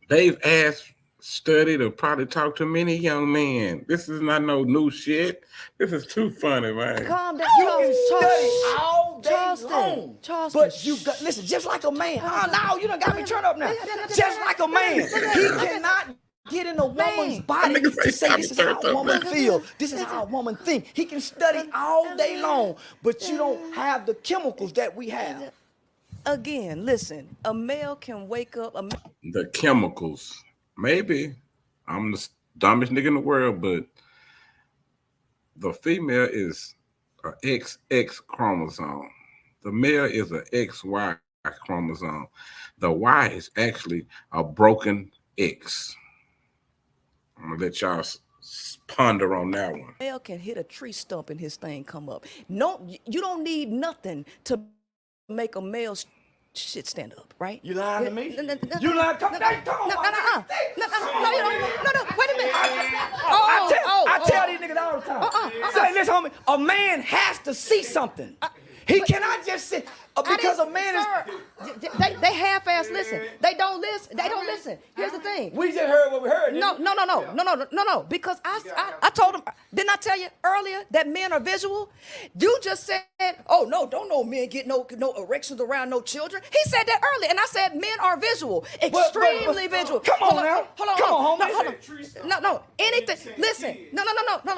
They've asked, studied, or probably talked to many young men. This is not no new shit. This is too funny, man. Calm down. You can study all day Charleston, long. Charleston. But you got, listen, just like a man. Now you done got me turned up now. Just like a man. He cannot get in a woman's body to say this is how a woman feels. This is how a woman thinks. He can study all day long, but you don't have the chemicals that we have. Again, listen, a male can wake up. The chemicals. Maybe I'm the dumbest nigga in the world, but the female is an XX chromosome. The male is an XY chromosome. The Y is actually a broken X. I'm gonna let y'all ponder on that one. A male can hit a tree stump and his thing come up. No, you don't need nothing to make a male shit stand up, right? You lying to me? You lying? Come on. No, you don't. No, wait a minute. I tell these niggas all the time. Say, listen, homie, a man has to see something. He cannot just sit because a man is. They half-ass listen. They don't listen. They don't listen. Here's the thing. We just heard what we heard. No. Because I told him. Didn't I tell you earlier that men are visual? You just said, oh no, don't no men get no erections around no children. He said that earlier, and I said men are visual, extremely visual. Come on now. Hold on, homie. No. Anything. Listen. No.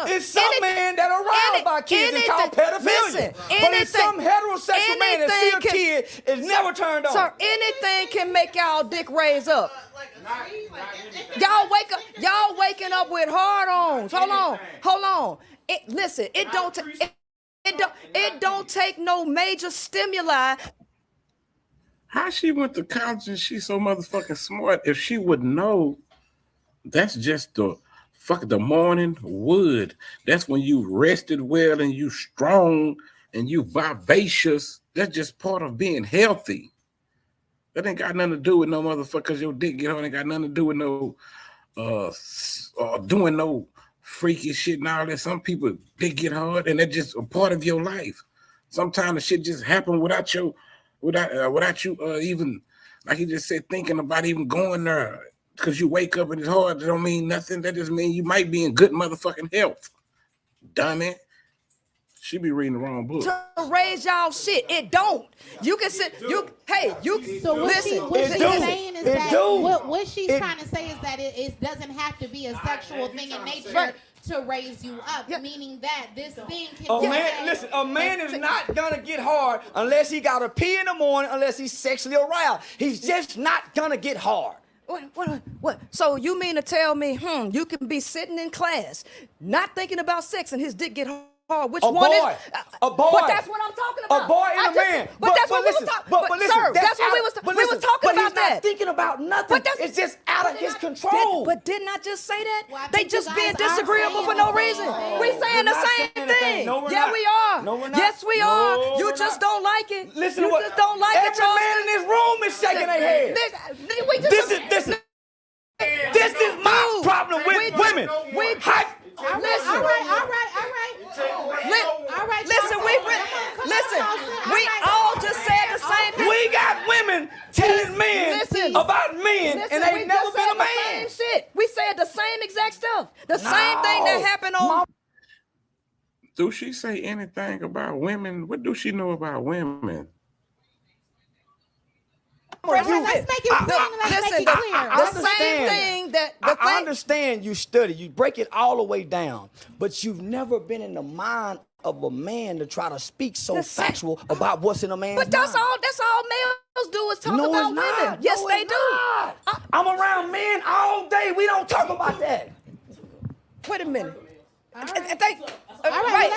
It's some men that are aroused by kids and called pedophilia. Listen. But it's some heterosexual man that see a kid is never turned on. Sir, anything can make y'all dick raise up. Y'all waking up with hard-ons. Hold on. It don't take no major stimuli. How she went to college and she's so motherfucking smart? If she would know, that's just the morning wood. That's when you rested well and you strong and you vivacious. That's just part of being healthy. That ain't got nothing to do with no motherfuckers. Your dick get hard. Ain't got nothing to do with no doing no freaky shit and all that. Some people dick get hard, and that's just a part of your life. Sometimes the shit just happen without you even, like he just said, thinking about even going there. Because you wake up and it's hard, that don't mean nothing. That just means you might be in good motherfucking health. Dummy. She be reading the wrong book. To raise y'all shit, it don't. You can sit. So what listen. she's saying is that what she's trying to say is that it doesn't have to be a sexual thing in nature to raise you up, meaning that this thing can. A man is not gonna get hard unless he got to pee in the morning, unless he's sexually aroused. He's just not gonna get hard. What? So you mean to tell me, you can be sitting in class, not thinking about sex, and his dick get hard? Which one is a boy? But that's what I'm talking about. A boy and a man. But that's what we was talking about. Sir, that's what we was talking about. But he's not thinking about nothing. It's just out of his control. But didn't I just say that? They just being disagreeable for no reason. We saying the same thing. Yeah, we are. No, we're not. Yes, we are. You just don't like it. Listen, you just don't like it, Every man in this room is shaking their head. This is my problem with women. All right. Listen, we all just said the same thing. We got women telling men about men, and they never been a man. Shit. We said the same exact stuff. The same thing that happened on. Do she say anything about women? What do she know about women? Let's make it clear. I understand you study, you break it all the way down, but you've never been in the mind of a man to try to speak so factual about what's in a man's mind. But that's all males do is talk about women. Yes, they do. I'm around men all day. We don't talk about that. Wait a minute. All right,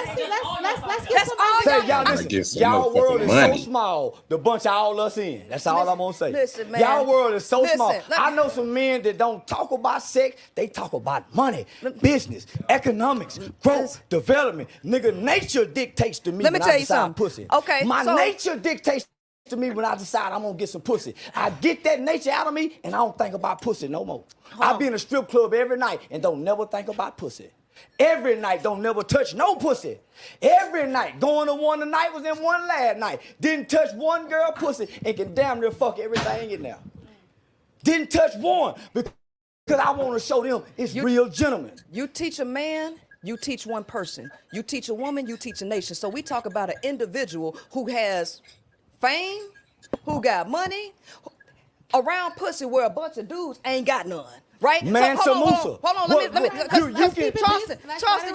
let's get some y'all world is so small. The bunch of all us in. That's all I'm gonna say. Listen, man. Y'all world is so small. I know some men that don't talk about sex. They talk about money, business, economics, growth, development. Nigga, nature dictates to me when I decide pussy. Okay, my nature dictates to me when I decide I'm gonna get some pussy. I get that nature out of me, and I don't think about pussy no more. I be in a strip club every night and don't never think about pussy. Every night, don't never touch no pussy. Every night, going to one tonight was in one last night. Didn't touch one girl pussy and can damn near fuck everything in there. Didn't touch one because I want to show them it's real gentlemen. You teach a man, you teach one person. You teach a woman, you teach a nation. So we talk about an individual who has fame, who got money, around pussy where a bunch of dudes ain't got none. Right? Man, so, hold on, let me, Charleston,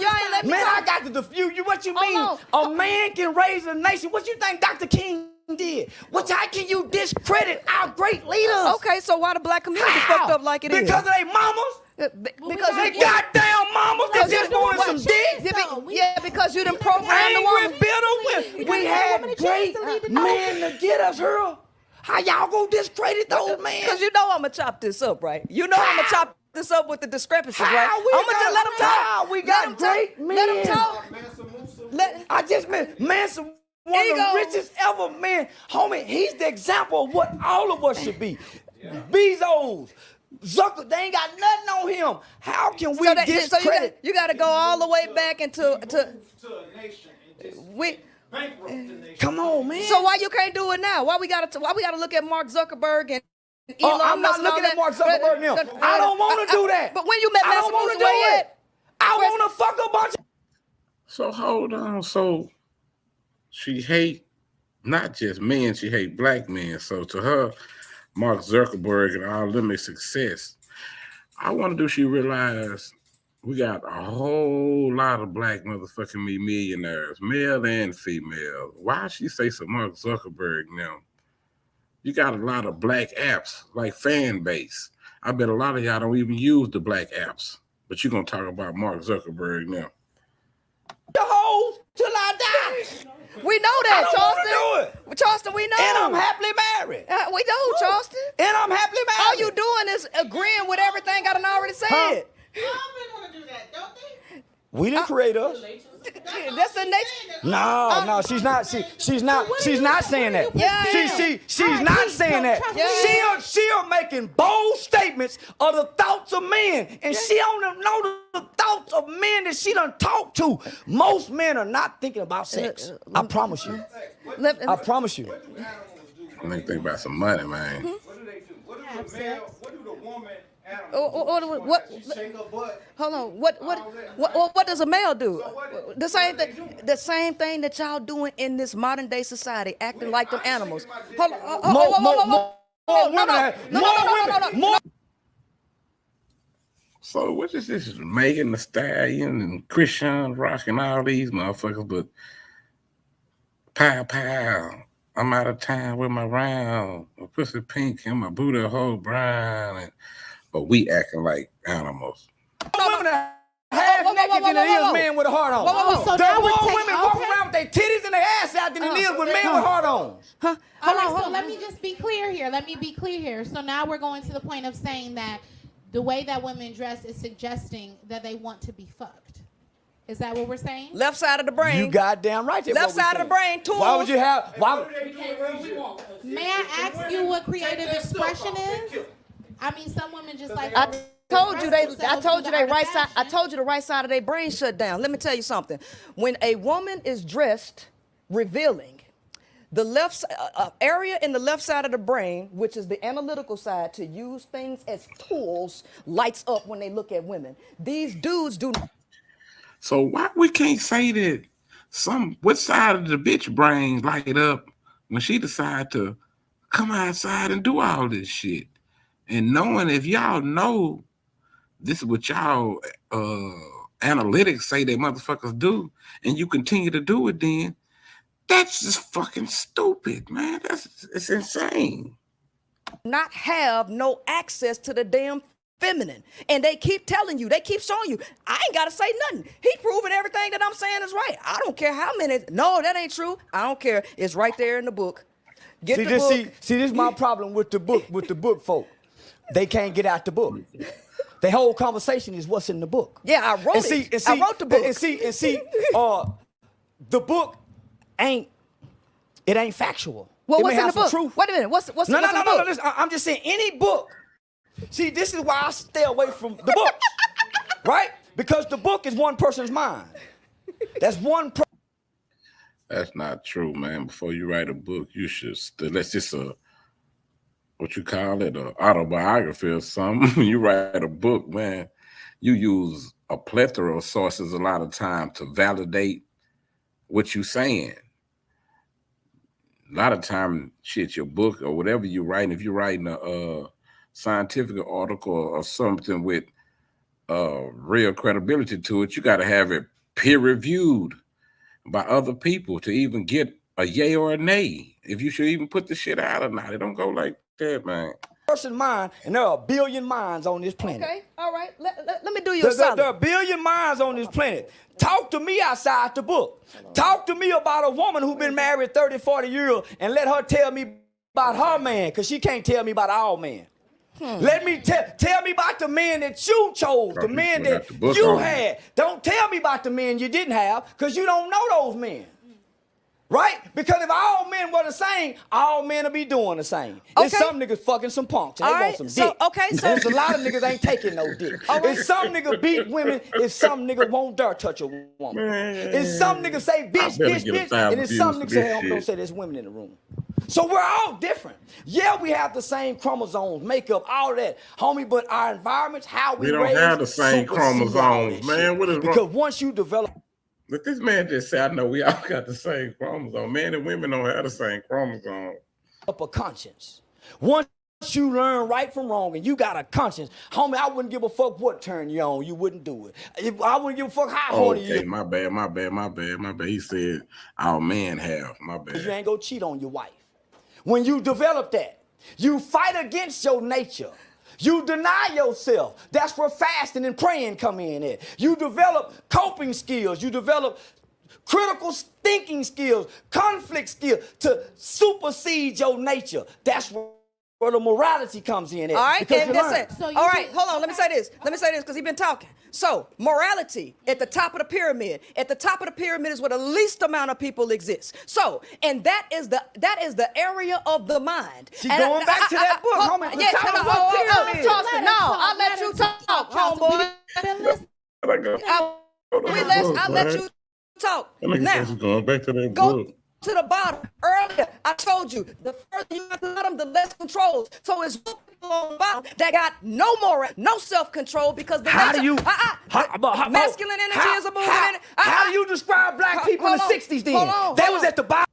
y'all ain't let me man, talk. I got to defuse you. What you mean? A man can raise a nation. What you think Dr. King did? How can you discredit our great leaders? Okay, so why the black community fucked up like it is? Because of their mamas? Because they goddamn mamas that just wanted some dick? Yeah, because you done programmed the woman. Angry, bitter women. We had great men to get us here. How y'all gonna discredit those men? Because you know I'm gonna chop this up, right? You know I'm gonna chop this up with the discrepancies, right? I'm gonna just let them talk. We got great men. Let them talk. I just meant Manson, one of the richest ever men. Homie, he's the example of what all of us should be. Bezos, Zucker, they ain't got nothing on him. How can we discredit? You got to go all the way back into to a nation and just bankrupt the nation. Come on, man. So why you can't do it now? Why we gotta look at Mark Zuckerberg and Elon Musk? I'm not looking at Mark Zuckerberg now. I don't want to do that. But when you met Master Moose, where you at? I want to fuck a bunch of. So hold on. So she hate not just men, she hate black men. So to her, Mark Zuckerberg and all them is success. I wonder, do she realize we got a whole lot of black motherfucking millionaires, male and female. Why she say so Mark Zuckerberg now? You got a lot of black apps, like fan base. I bet a lot of y'all don't even use the black apps. But you're going to talk about Mark Zuckerberg now. The hoes till I die. We know that, Charleston. I don't do it. Charleston, we know. And I'm happily married. We know, Charleston. And I'm happily married. All you doing is agreeing with everything I done already said. Y'all been want to do that, don't they? We didn't create us. That's the nature. No, she's not. She's not saying that. Yeah. She's not saying that. Yeah. She'll making bold statements of the thoughts of men, and she don't know the thoughts of men that she done talked to. Most men are not thinking about sex. I promise you. I promise you. I think about some money, man. What do they do? What do the male? What do the woman? What? Hold on. What does a male do? The same thing. The same thing that y'all doing in this modern day society, acting like them animals. Hold on. More. So what is this? Megan Thee Stallion and Christian Rock and all these motherfuckers, but pow. I'm out of town with my round. My pussy pink and my booty hole brown. But we acting like animals. Women are half naked than it is men with a heart on. So there now are we're more women walking around with their titties and their ass out than it is with men with heart on. All right, so let me just be clear here. So now we're going to the point of saying that the way that women dress is suggesting that they want to be fucked. Is that what we're saying? Left side of the brain. You goddamn right. Left side of the brain, tools. Why would you have? May I ask you what creative expression is? I mean, some women just like. I told you the right side of their brain shut down. Let me tell you something. When a woman is dressed revealing, the left area in the left side of the brain, which is the analytical side to use things as tools, lights up when they look at women. These dudes do. So why we can't say that what side of the bitch brain light up when she decide to come outside and do all this shit? And knowing if y'all know this is what y'all analytics say that motherfuckers do, and you continue to do it, then that's just fucking stupid, man. It's insane. Not have no access to the damn feminine. And they keep telling you, they keep showing you, I ain't got to say nothing. He proving everything that I'm saying is right. I don't care how many. No, that ain't true. I don't care. It's right there in the book. Get the book. See, this is my problem with the book folk. They can't get out the book. The whole conversation is what's in the book. Yeah, I wrote it. I wrote the book. And see, the book ain't factual. Well, what's in the book? Truth. Wait a minute. What's in the book? No. Listen, I'm just saying any book. See, this is why I stay away from the book. Right? Because the book is one person's mind. That's one person. That's not true, man. Before you write a book, you should let's just what you call it, an autobiography or something. When you write a book, man, you use a plethora of sources a lot of time to validate what you're saying. A lot of time, shit, your book or whatever you're writing, if you're writing a scientific article or something with real credibility to it, you got to have it peer-reviewed by other people to even get a yay or a nay. If you should even put the shit out or not. It don't go like that, man. Person's mind, and there are a billion minds on this planet. Okay, all right. Let me do you a solid. There are a billion minds on this planet. Talk to me outside the book. Talk to me about a woman who's been married 30, 40 years and let her tell me about her man, because she can't tell me about our man. Let me tell me about the men that you chose, the men that you had. Don't tell me about the men you didn't have, because you don't know those men. Right? Because if all men were the same, all men would be doing the same. Okay. There's some niggas fucking some punks and they want some dick. So There's a lot of niggas ain't taking no dick. If some niggas beat women, if some niggas won't dare touch a woman. If some niggas say bitch, and if some niggas say, hey, don't say there's women in the room. So we're all different. Yeah, we have the same chromosomes, makeup, all that, homie, but our environments, how we don't have the same chromosomes, man. What is wrong? Because once you develop. But this man just said, I know we all got the same chromosome. Men and women don't have the same chromosome. Up a conscience. Once you learn right from wrong and you got a conscience, homie, I wouldn't give a fuck what turn you on. You wouldn't do it. I wouldn't give a fuck how horny you. Okay, my bad. He said our men have. My bad. You ain't gonna cheat on your wife. When you develop that, you fight against your nature. You deny yourself. That's where fasting and praying come in at. You develop coping skills. You develop critical thinking skills, conflict skills to supersede your nature. That's where the morality comes in at. All right, and that's it. So all right, hold on. Let me say this because he's been talking. So morality at the top of the pyramid. At the top of the pyramid is where the least amount of people exist. So, and that is the area of the mind. She's going back to that book, homie. Yeah, Charleston, I'll let you talk, homeboy. I'll let you talk. Now, going back to that go book. to the bottom. Earlier, I told you, the further you get to the bottom, the less controls. So it's people on the bottom that got no moral, no self-control because the masculine energy is a moving. How do you describe black people in the 60s then? They was at the bottom.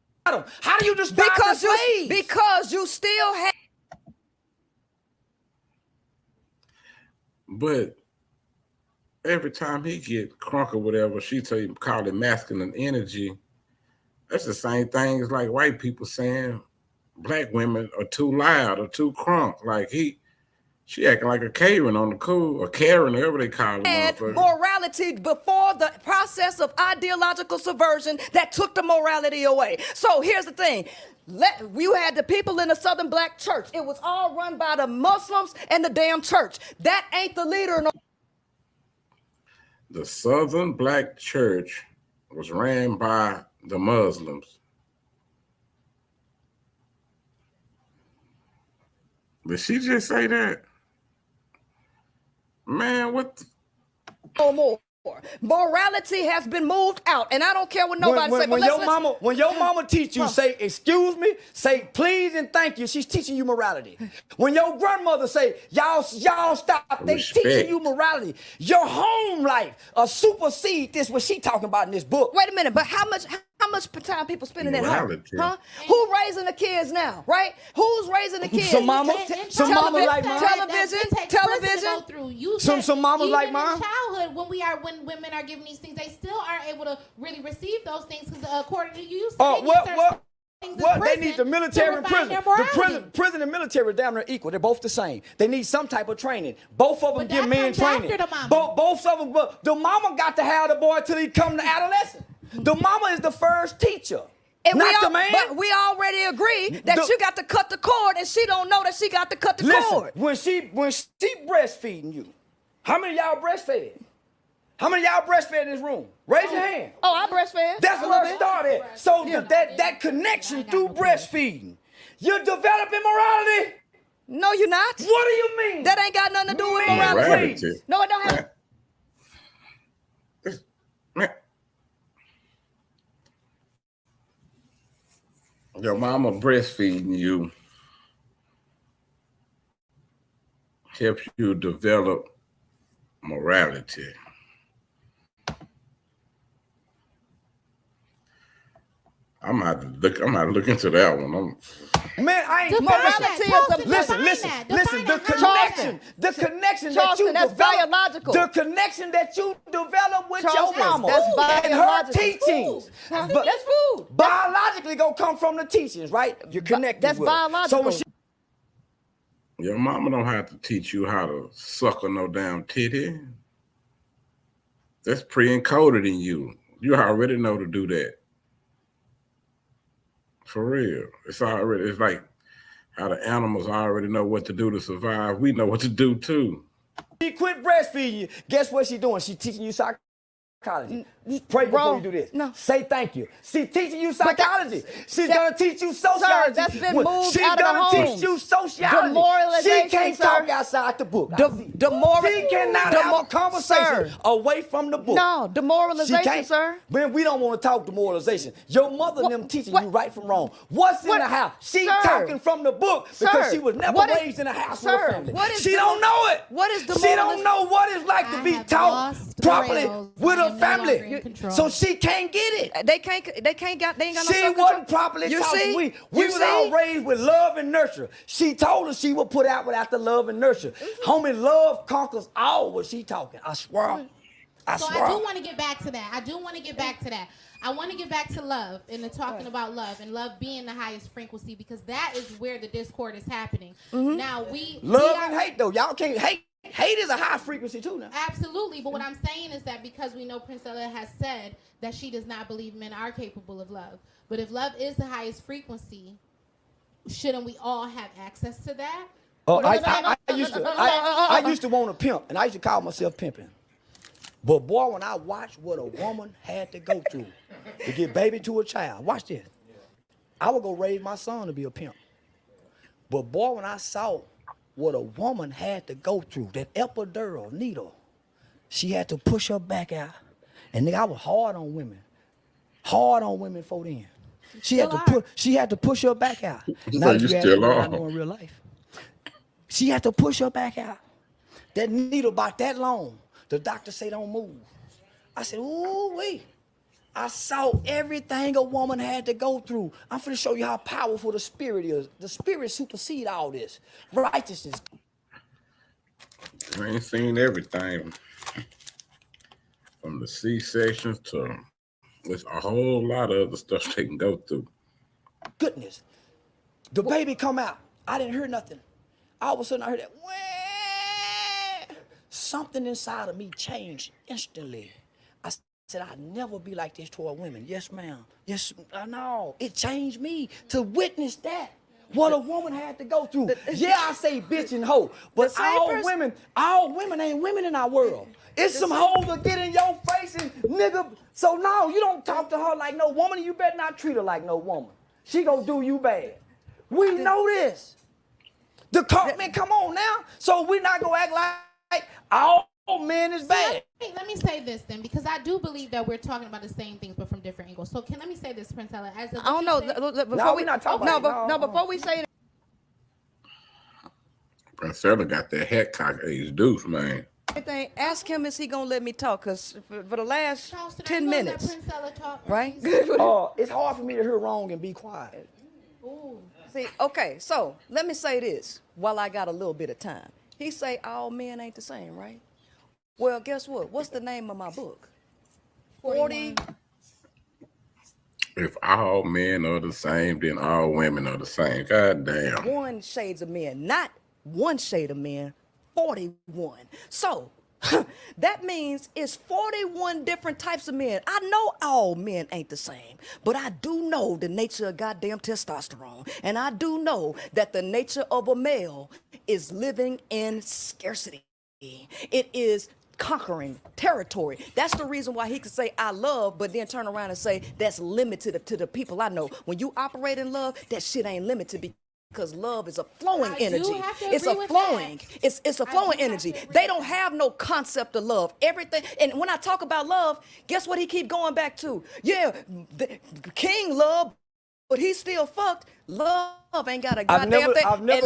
How do you describe the slaves? Because you still have. But every time he get crunk or whatever, she call it masculine energy. That's the same thing as like white people saying black women are too loud or too crunk. Like she acting like a Karen on the cool, or Karen, whatever they call it. And morality before the process of ideological subversion that took the morality away. So here's the thing. You had the people in the Southern Black Church. It was all run by the Muslims and the damn church. That ain't the leader. No. The Southern Black Church was ran by the Muslims. Did she just say that? Man, what the... No more. Morality has been moved out, and I don't care what nobody say. When your mama teach you, say excuse me, say please and thank you. She's teaching you morality. When your grandmother say y'all stop, they teaching you morality. Your home life supersede this. What she talking about in this book? Wait a minute, but how much time people spending at home? Huh? Who raising the kids now? Right? Who's raising the kids? Some mama like mine. Television. Some mamas like mine. In childhood, when women are given these things, they still aren't able to really receive those things because according to you, they need the military and prison. The prison and military are damn near equal. They're both the same. They need some type of training. Both of them give men training. Both of them. But the mama got to have the boy till he come to adolescence. The mama is the first teacher. And not the man. But we already agree that you got to cut the cord, and she don't know that she got to cut the cord. When she breastfeeding you, how many of y'all breastfed? How many of y'all breastfed in this room? Raise your hand. Oh, I breastfed. That's where I started. So that connection through breastfeeding, you're developing morality. No, you're not. What do you mean? That ain't got nothing to do with morality. Morality. No, it don't have. Man, your mama breastfeeding you helps you develop morality. I'm gonna look into that one. Man, I ain't morality is a listen. The connection that Charleston, you that's develop, biological. the connection that you develop with Charleston, your mama that's and her biological. teachings. That's food. Biologically gonna come from the teachings, right? You're connected. That's with her. biological. So when she Your mama don't have to teach you how to suckle no damn titty. That's pre-encoded in you. You already know to do that. For real. It's like how the animals already know what to do to survive. We know what to do too. She quit breastfeeding you. Guess what she doing? She teaching you psychology. Pray before you do this. No. Say thank you. She teaching you psychology. She's gonna teach you sociology. Sir, that's been moved She's out of the gonna home. teach you sociology. Demoralization, She can't sir. talk outside the book. She cannot have a conversation away from the book. No, demoralization, She can't. sir. Man, we don't want to talk demoralization. Your mother and them teaching what- you right from wrong. What's in what- the house? She sir. talking from the book because Sir, she was never what is- raised in a house sir, with a family. what is She don't know it. what is She don't know what it's like to I be have taught lost the properly rails. with I a am no longer in family. control. So she can't get it. They ain't got no She self-control. wasn't properly You taught. see? We You was see? all raised with love and nurture. She told us she would put out without the love and nurture. Homie, love conquers all what she talking. I swear. I So swear. I do want to get back to that. I want to get back to love and the talking about love and love being the highest frequency because that is where the discord is happening. Now Love and hate though. Y'all can't hate. Hate is a high frequency too now. Absolutely, but what I'm saying is that because we know Princella has said that she does not believe men are capable of love. But if love is the highest frequency, shouldn't we all have access to that? I used to want to pimp, and I used to call myself pimping. But boy, when I watched what a woman had to go through to give baby to a child, watch this. I would go raise my son to be a pimp. But boy, when I saw what a woman had to go through, that epidural needle, she had to push her back out. And nigga, I was hard on women for then. She had to push her back out. So you still I are. know in real life. She had to push her back out. That needle about that long. The doctor say don't move. I said, ooh wee. I saw everything a woman had to go through. I'm finna show you how powerful the spirit is. The spirit supersedes all this. Righteousness. I ain't seen everything. From the C-sections to there's a whole lot of other stuff they can go through. Goodness. The baby come out. I didn't hear nothing. All of a sudden I heard that. Wah! Something inside of me changed instantly. I said, I'd never be like this toward women. Yes, ma'am. Yes, no. It changed me to witness that. What a woman had to go through. Yeah, I say bitch and hoe, but all women ain't women in our world. It's some hoes that get in your face and nigga. So no, you don't talk to her like no woman. You better not treat her like no woman. She gonna do you bad. We know this. Man, come on now. So we not gonna act like all men is bad. Let me say this then, because I do believe that we're talking about the same things, but from different angles. So let me say this, Princella. I don't know. Before we're not talking about it. Before we say that. Princella got that head cock age deuce, man. Ask him, is he gonna let me talk? Cause for the last Charleston, 10 I'm gonna minutes, let Princella talk, right? It's hard for me to hear wrong and be quiet. Ooh. See, okay, so let me say this while I got a little bit of time. He say all men ain't the same, right? Well, guess what? What's the name of my book? 40. If all men are the same, then all women are the same. God damn. 41 shades of men, not one shade of men, 41. So that means it's 41 different types of men. I know all men ain't the same, but I do know the nature of goddamn testosterone. And I do know that the nature of a male is living in scarcity. It is conquering territory. That's the reason why he could say I love, but then turn around and say that's limited to the people I know. When you operate in love, that shit ain't limited because love is a flowing I do energy. have to It's a agree with flowing. that. It's a I flowing do have energy. to agree They with don't that. have no concept of love. Everything. And when I talk about love, guess what he keep going back to? Yeah, the King love, but he still fucked. Love ain't got a goddamn thing. I've never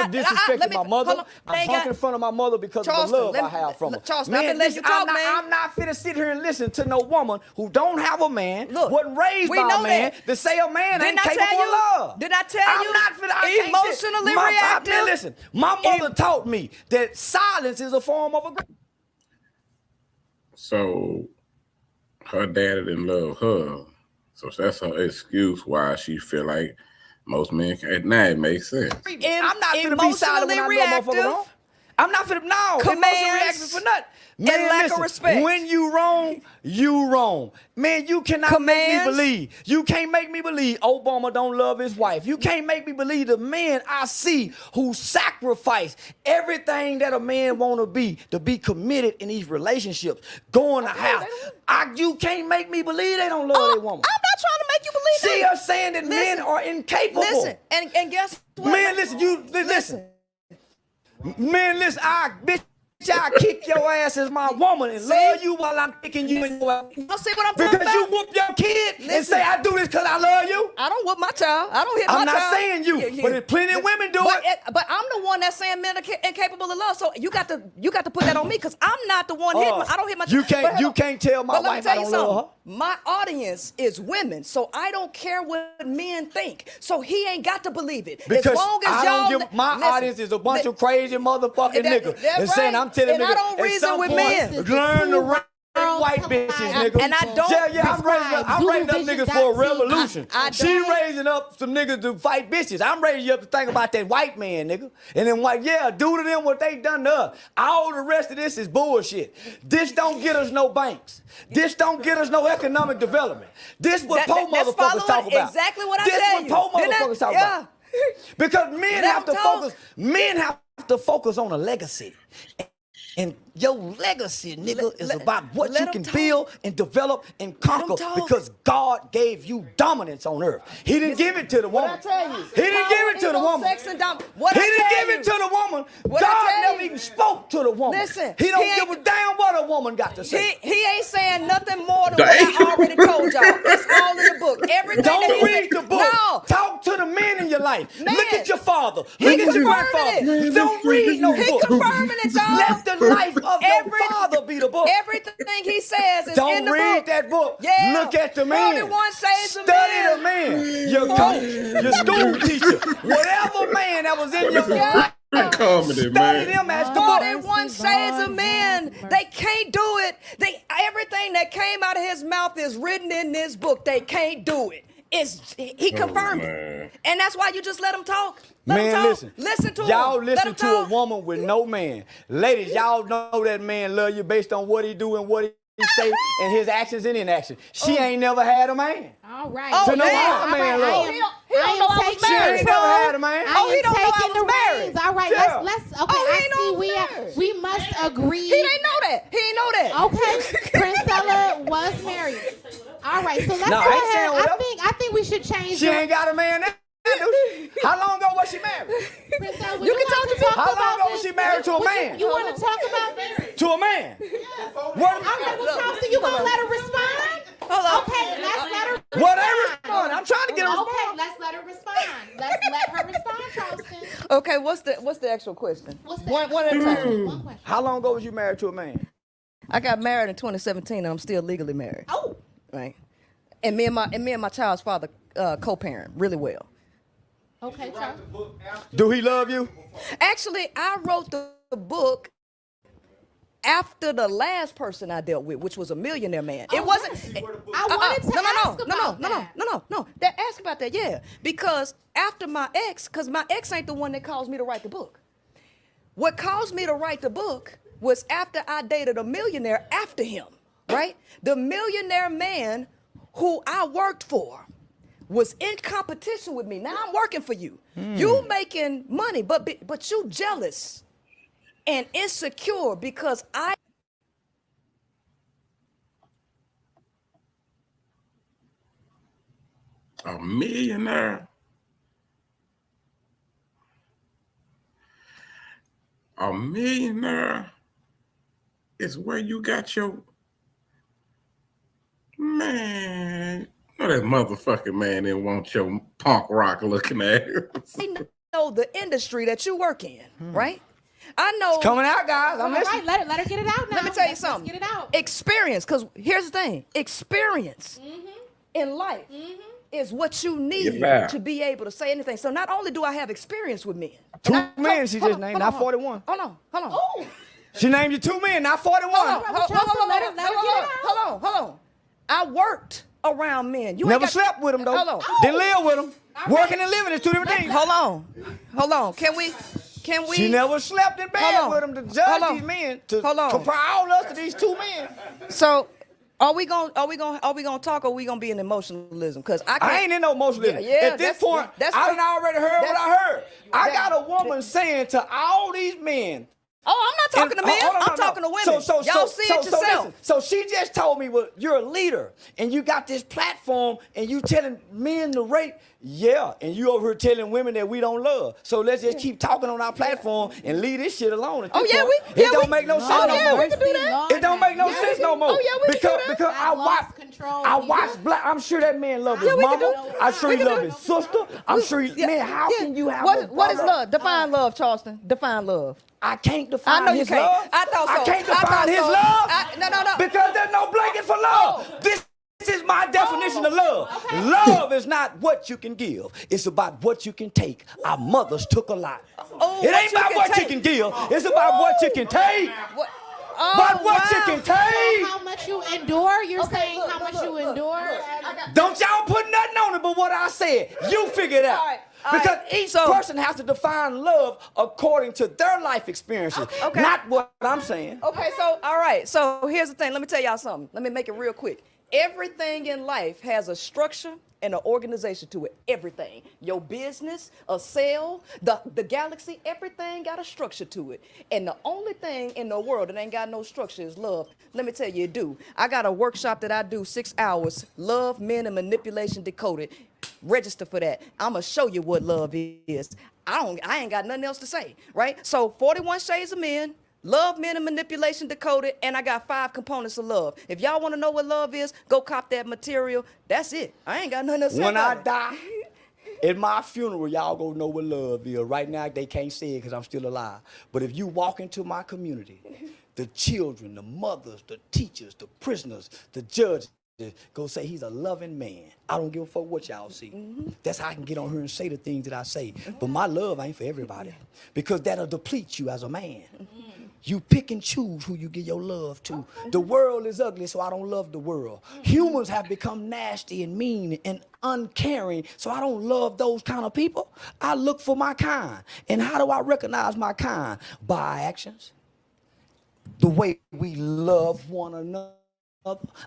disrespected my mother. I'm talking in front of my mother because Charleston, of the love I have from her. Charleston, I've been letting you talk, man. I'm not finna sit here and listen to no woman who don't have a man, wasn't raised we by know a man, that. to say a man ain't Didn't I tell capable of you? love. Did I tell I'm you? not finna. I can't sit. Emotionally Man, reactive. listen, my mother taught me that silence is a form of aggression. So her daddy didn't love her. So that's her excuse why she feel like most men can't. Now it makes sense. I'm not finna be silent when I know motherfucker wrong. I'm not finna, no, emotional reaction for nothing. Man, and lack listen, of respect. when you wrong, you wrong. Man, you cannot make me believe. You can't make me believe Obama don't love his wife. You can't make me believe the men I see who sacrifice everything that a man want to be committed in these relationships, going to house. You can't make me believe they don't love their woman. I'm not trying to make you believe See that. us saying that men are incapable. Listen, and guess what? Man, listen, listen. Man, listen, bitch, I kick your ass as my woman and love you while I'm kicking you in your ass. You see what I'm talking about? Because you whoop your kid and say, I do this because I love you? I don't whoop my child. I don't hit my child. I'm not saying you, but there's plenty of women do it. But I'm the one that's saying men are incapable of love. So you got to put that on me because I'm not the one hitting. I don't hit my child. You can't tell my wife I don't love her. My audience is women, so I don't care what men think. So he ain't got to believe it. Because as long as my audience is a bunch of crazy motherfucking niggas. And saying I'm telling niggas, I don't reason with men. Learn to rap white bitches, nigga. And I don't. I'm raising up niggas for a revolution. She raising up some niggas to fight bitches. I'm raising you up to think about that white man, nigga. And then do to them what they done to us. All the rest of this is bullshit. This don't get us no banks. This don't get us no economic development. This what poor motherfuckers talk about. Exactly what I This tell what poor motherfuckers talk about. Because men have to focus. Men have to focus on a legacy. And your legacy, nigga, is about what you can build and develop and conquer because God gave you dominance on earth. He didn't give it to the woman. What I tell you? He didn't give it to the woman. He didn't give it to the woman. God never even spoke to the woman. Listen, he don't give a damn what a woman got to say. He ain't saying nothing more than what I already told y'all. It's all in the book. Everything Don't read the book. No. Talk to the men in your life. Man. Look at your father. Look at your grandfather. Don't read no book. He confirming it, y'all. Let the life of your father be the book. Everything he says is Don't in the read book. that book. Yeah. Look at the man. 41 Shades of Study Men. the man. Your coach, your school teacher, whatever man that was in your life. Study them as the book. 41 Shades of Men. They can't do it. Everything that came out of his mouth is written in this book. They can't do it. He confirmed it. And that's why you just let him talk. Listen to him. Y'all listen to a woman with no man. Ladies, y'all know that man love you based on what he do and what he say and his actions and inaction. She ain't never had a man. All right. To know how a man love. He don't know I was She married. ain't never had a man. He don't know I was married. All right, Yeah. let's okay. he ain't know I I was see married. we must agree. He didn't know that. He didn't know that. Okay, Princella was married. All right, so let's No, go I ain't ahead. saying whatever. I think we should change. She ain't got a man now. How long ago was she married? Princella, would You can like talk to me. about How long ago was this? she married to a man? You want to talk about this? To a man. All right, well, Charleston, you gonna let her respond? Hold on. Okay, let's let her respond. Whatever. I'm trying to get her. Okay, let's let her respond. Let's let her respond, Charleston. Okay, what's the actual question? One at a time. One question. How long ago was you married to a man? I got married in 2017 and I'm still legally married. Oh. Right. And me and my child's father co-parent really well. Okay, Charles. Do he love you? Actually, I wrote the book after the last person I dealt with, which was a millionaire man. It wasn't. I wanted to ask about that. No. Ask about that, yeah. Because after my ex, because my ex ain't the one that caused me to write the book. What caused me to write the book was after I dated a millionaire after him, right? The millionaire man who I worked for was in competition with me. Now I'm working for you. You making money, but you jealous and insecure because A millionaire. a millionaire is where you got your man. No, that motherfucking man didn't want your punk rock looking ass. I know the industry that you work in, right? I know. It's coming out, guys. I'm listening. Right, let her get it out now. Let me tell you something. Let's get it out. Experience, because here's the thing. Experience in life is what you need to be able to say anything. So not only do I have experience with men. 2 men she just named, not 41. Hold on. Oh. She named you 2 men, not 41. Hold on. I worked around men. You Never slept with them, though. Hold on. Didn't live with them. Working and living is 2 different things. Hold on. Can we? She never slept in bed with them to judge these men. To compare all us to these 2 men. So, are we gonna talk, or are we gonna be in emotionalism? Because I ain't in no emotionalism. Yeah, at this point, I done already heard what I heard. I got a woman saying to all these men. Oh, I'm not talking to men. I'm talking to women. Y'all see it yourself. So she just told me, well, you're a leader, and you got this platform, and you telling men to rape. Yeah, and you over here telling women that we don't love. So let's just keep talking on our platform and leave this shit alone. Oh yeah, it don't make no sense no more. We can do that. It don't make no sense no more. Oh yeah, we can do that. Because I watch black. I'm sure that man loved his mama. I'm sure he loved his sister. I'm sure man. How can you have what is love? Define love, Charleston. Define love. I can't define I know his you can't. love. I thought so. I can't define his love. No. Because there's no blanket for love. This is my definition of love. Okay. Love is not what you can give. It's about what you can take. Our mothers took a lot. It ain't about what you can give. It's about what you can take. But what you can take. How much you endure? You're saying how much you endure? Don't y'all put nothing on it but what I said. You figure it out. Because each person has to define love according to their life experiences, not what I'm saying. Okay, so, all right. So here's the thing. Let me tell y'all something. Let me make it real quick. Everything in life has a structure and an organization to it. Everything. Your business, a cell, the galaxy, everything got a structure to it. And the only thing in the world that ain't got no structure is love. Let me tell you, it do. I got a workshop that I do 6 hours. Love, men, and manipulation decoded. Register for that. I'm going to show you what love is. I ain't got nothing else to say, right? So 41 Shades of Men. Love, men, and manipulation decoded, and I got 5 components of love. If y'all want to know what love is, go cop that material. That's it. I ain't got nothing else to say. When I die, at my funeral, y'all gonna know what love is. Right now, they can't say it because I'm still alive. But if you walk into my community, the children, the mothers, the teachers, the prisoners, the judges, go say he's a loving man. I don't give a fuck what y'all see. That's how I can get on here and say the things that I say. But my love ain't for everybody because that'll deplete you as a man. You pick and choose who you give your love to. The world is ugly, so I don't love the world. Humans have become nasty and mean and uncaring, so I don't love those kind of people. I look for my kind. And how do I recognize my kind? By actions. The way we love one another.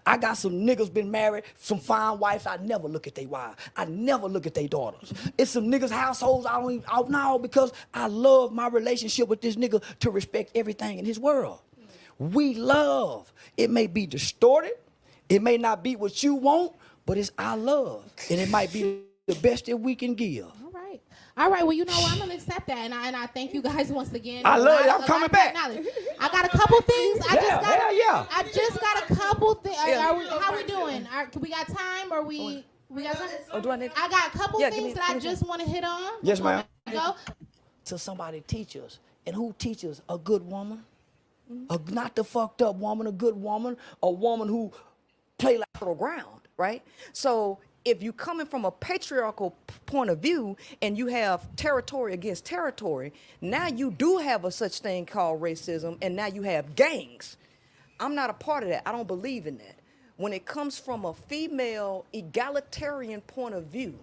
I got some niggas been married, some fine wives. I never look at their wives. I never look at their daughters. It's some niggas' households I don't even out now because I love my relationship with this nigga to respect everything in his world. We love. It may be distorted. It may not be what you want, but it's our love. And it might be the best that we can give. All right, well, you know what? I'm going to accept that, and I thank you guys once again. I love it. I'm coming back. I got a couple things. I just got a couple things. How we doing? We got time, or we got time? I got a couple things that I just want to hit on. Yes, ma'am. Till somebody teach us. And who teaches? A good woman. Not the fucked up woman, a good woman. A woman who play like the ground, right? So if you coming from a patriarchal point of view and you have territory against territory, now you do have a such thing called racism, and now you have gangs. I'm not a part of that. I don't believe in that. When it comes from a female egalitarian point of view,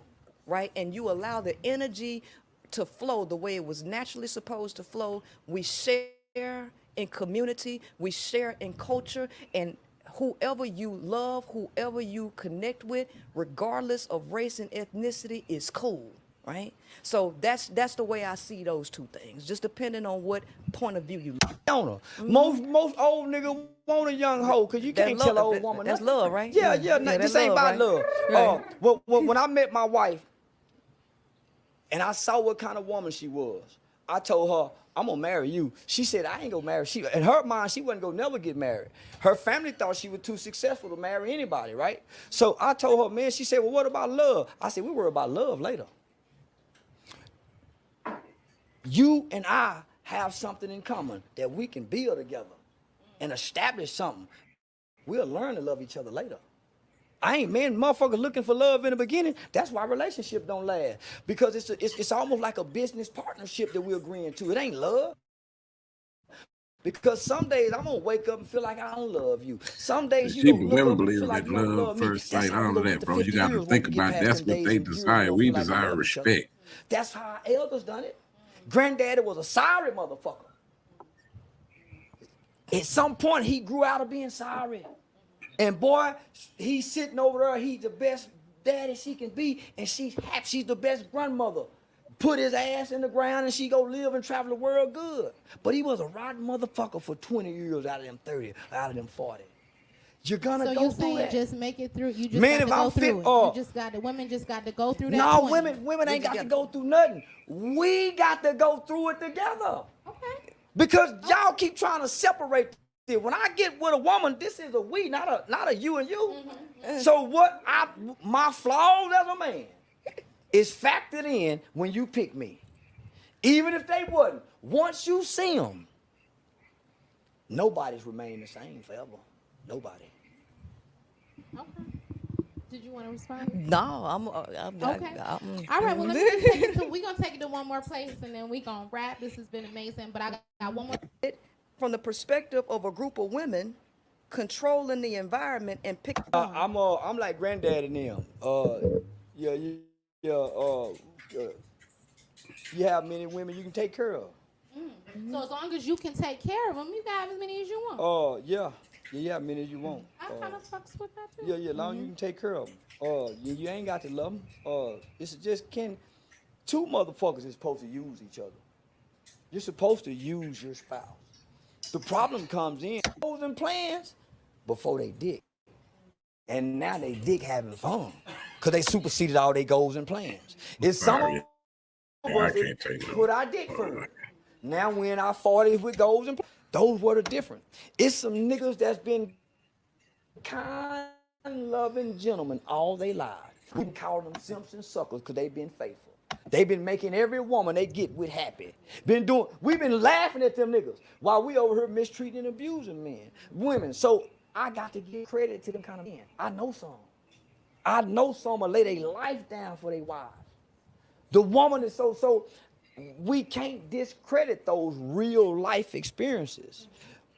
right, and you allow the energy to flow the way it was naturally supposed to flow, we share in community, we share in culture, and whoever you love, whoever you connect with, regardless of race and ethnicity, is cool, right? So that's the way I see those two things, just depending on what point of view you look. Most old nigga want a young hoe, because you can't tell an old woman. That's love, right? Yeah, this ain't about love. Right. When I met my wife, and I saw what kind of woman she was, I told her, I'm gonna marry you. She said, I ain't gonna marry. In her mind, she wasn't gonna never get married. Her family thought she was too successful to marry anybody, right? So I told her, man, she said, well, what about love? I said, we worry about love later. You and I have something in common that we can build together and establish something. We'll learn to love each other later. I ain't, man, motherfuckers looking for love in the beginning. That's why relationships don't last. Because it's almost like a business partnership that we're agreeing to. It ain't love. Because some days I'm gonna wake up and feel like I don't love you. Some days you gonna look women up and believe feel like that you don't love love me. first That's sight, how we all of gonna that, get to bro. 50 You got to years think when we get about past that's them what days they and years desire. gonna We feel like desire love each other. respect. That's how our elders done it. Granddaddy was a sorry motherfucker. At some point he grew out of being sorry. And boy, he's sitting over there, he's the best daddy she can be, and she's happy, she's the best grandmother. Put his ass in the ground and she go live and travel the world good. But he was a rotten motherfucker for 20 years out of them 30, out of them 40. You're gonna so go you're through saying that. just make it through. You just Man, got if to go I'm fit, through it. You just got women just got to go through that. No, 20. women ain't got to go through nothing. We got to go through it together. Okay. Because y'all keep trying to separate it. When I get with a woman, this is a we, not a you and you. So my flaws as a man is factored in when you pick me. Even if they wasn't. Once you see them, nobody's remained the same forever. Nobody. Okay. Did you want to respond? No, Okay. All right. Well, let me just take it to. We're gonna take it to one more place, and then we're gonna wrap. This has been amazing, but I got one more. From the perspective of a group of women controlling the environment and picking. I'm like granddad and them. You have many women you can take care of. So as long as you can take care of them, you can have as many as you want. Yeah, many as you want. I kind of fucks with that too. Yeah, long you can take care of them. You ain't got to love them. It's just two motherfuckers is supposed to use each other. You're supposed to use your spouse. The problem comes in goals and plans before they dick. And now they dick having fun. Because they superseded all their goals and plans. It's some of us that put our dick first. Now we're in our 40s with goals and plans. Those were the different. It's some niggas that's been kind, loving gentlemen all their lives. We can call them simps and suckers because they've been faithful. They've been making every woman they get with happy. We've been laughing at them niggas while we over here mistreating and abusing women. So I got to give credit to them kind of men. I know some will lay their life down for their wives. The woman is so we can't discredit those real life experiences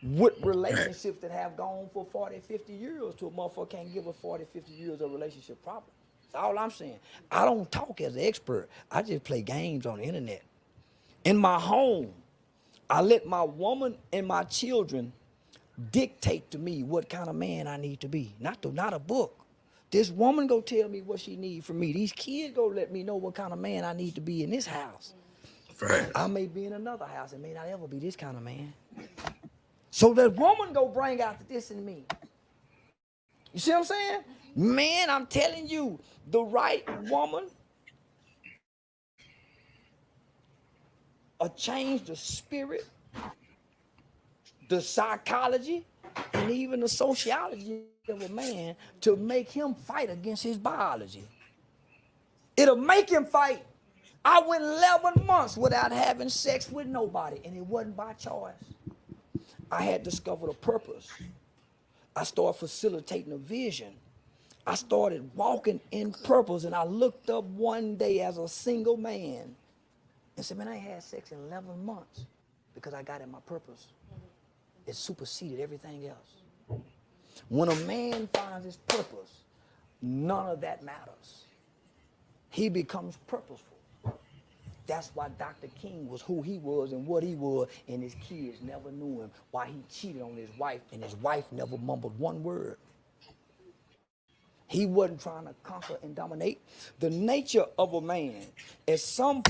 with relationships that have gone for 40, 50 years to a motherfucker can't give us 40, 50 years of relationship problem. That's all I'm saying. I don't talk as an expert. I just play games on the internet. In my home, I let my woman and my children dictate to me what kind of man I need to be. Not a book. This woman go tell me what she need from me. These kids go let me know what kind of man I need to be in this house. Right. I may be in another house and may not ever be this kind of man. So that woman go bring out this in me. You see what I'm saying? Man, I'm telling you, the right woman will change the spirit, the psychology, and even the sociology of a man to make him fight against his biology. It'll make him fight. I went 11 months without having sex with nobody, and it wasn't by choice. I had discovered a purpose. I started facilitating a vision. I started walking in purpose, and I looked up one day as a single man and said, man, I ain't had sex in 11 months because I got in my purpose. It superseded everything else. When a man finds his purpose, none of that matters. He becomes purposeful. That's why Dr. King was who he was and what he was, and his kids never knew him, why he cheated on his wife, and his wife never mumbled one word. He wasn't trying to conquer and dominate. The nature of a man, at some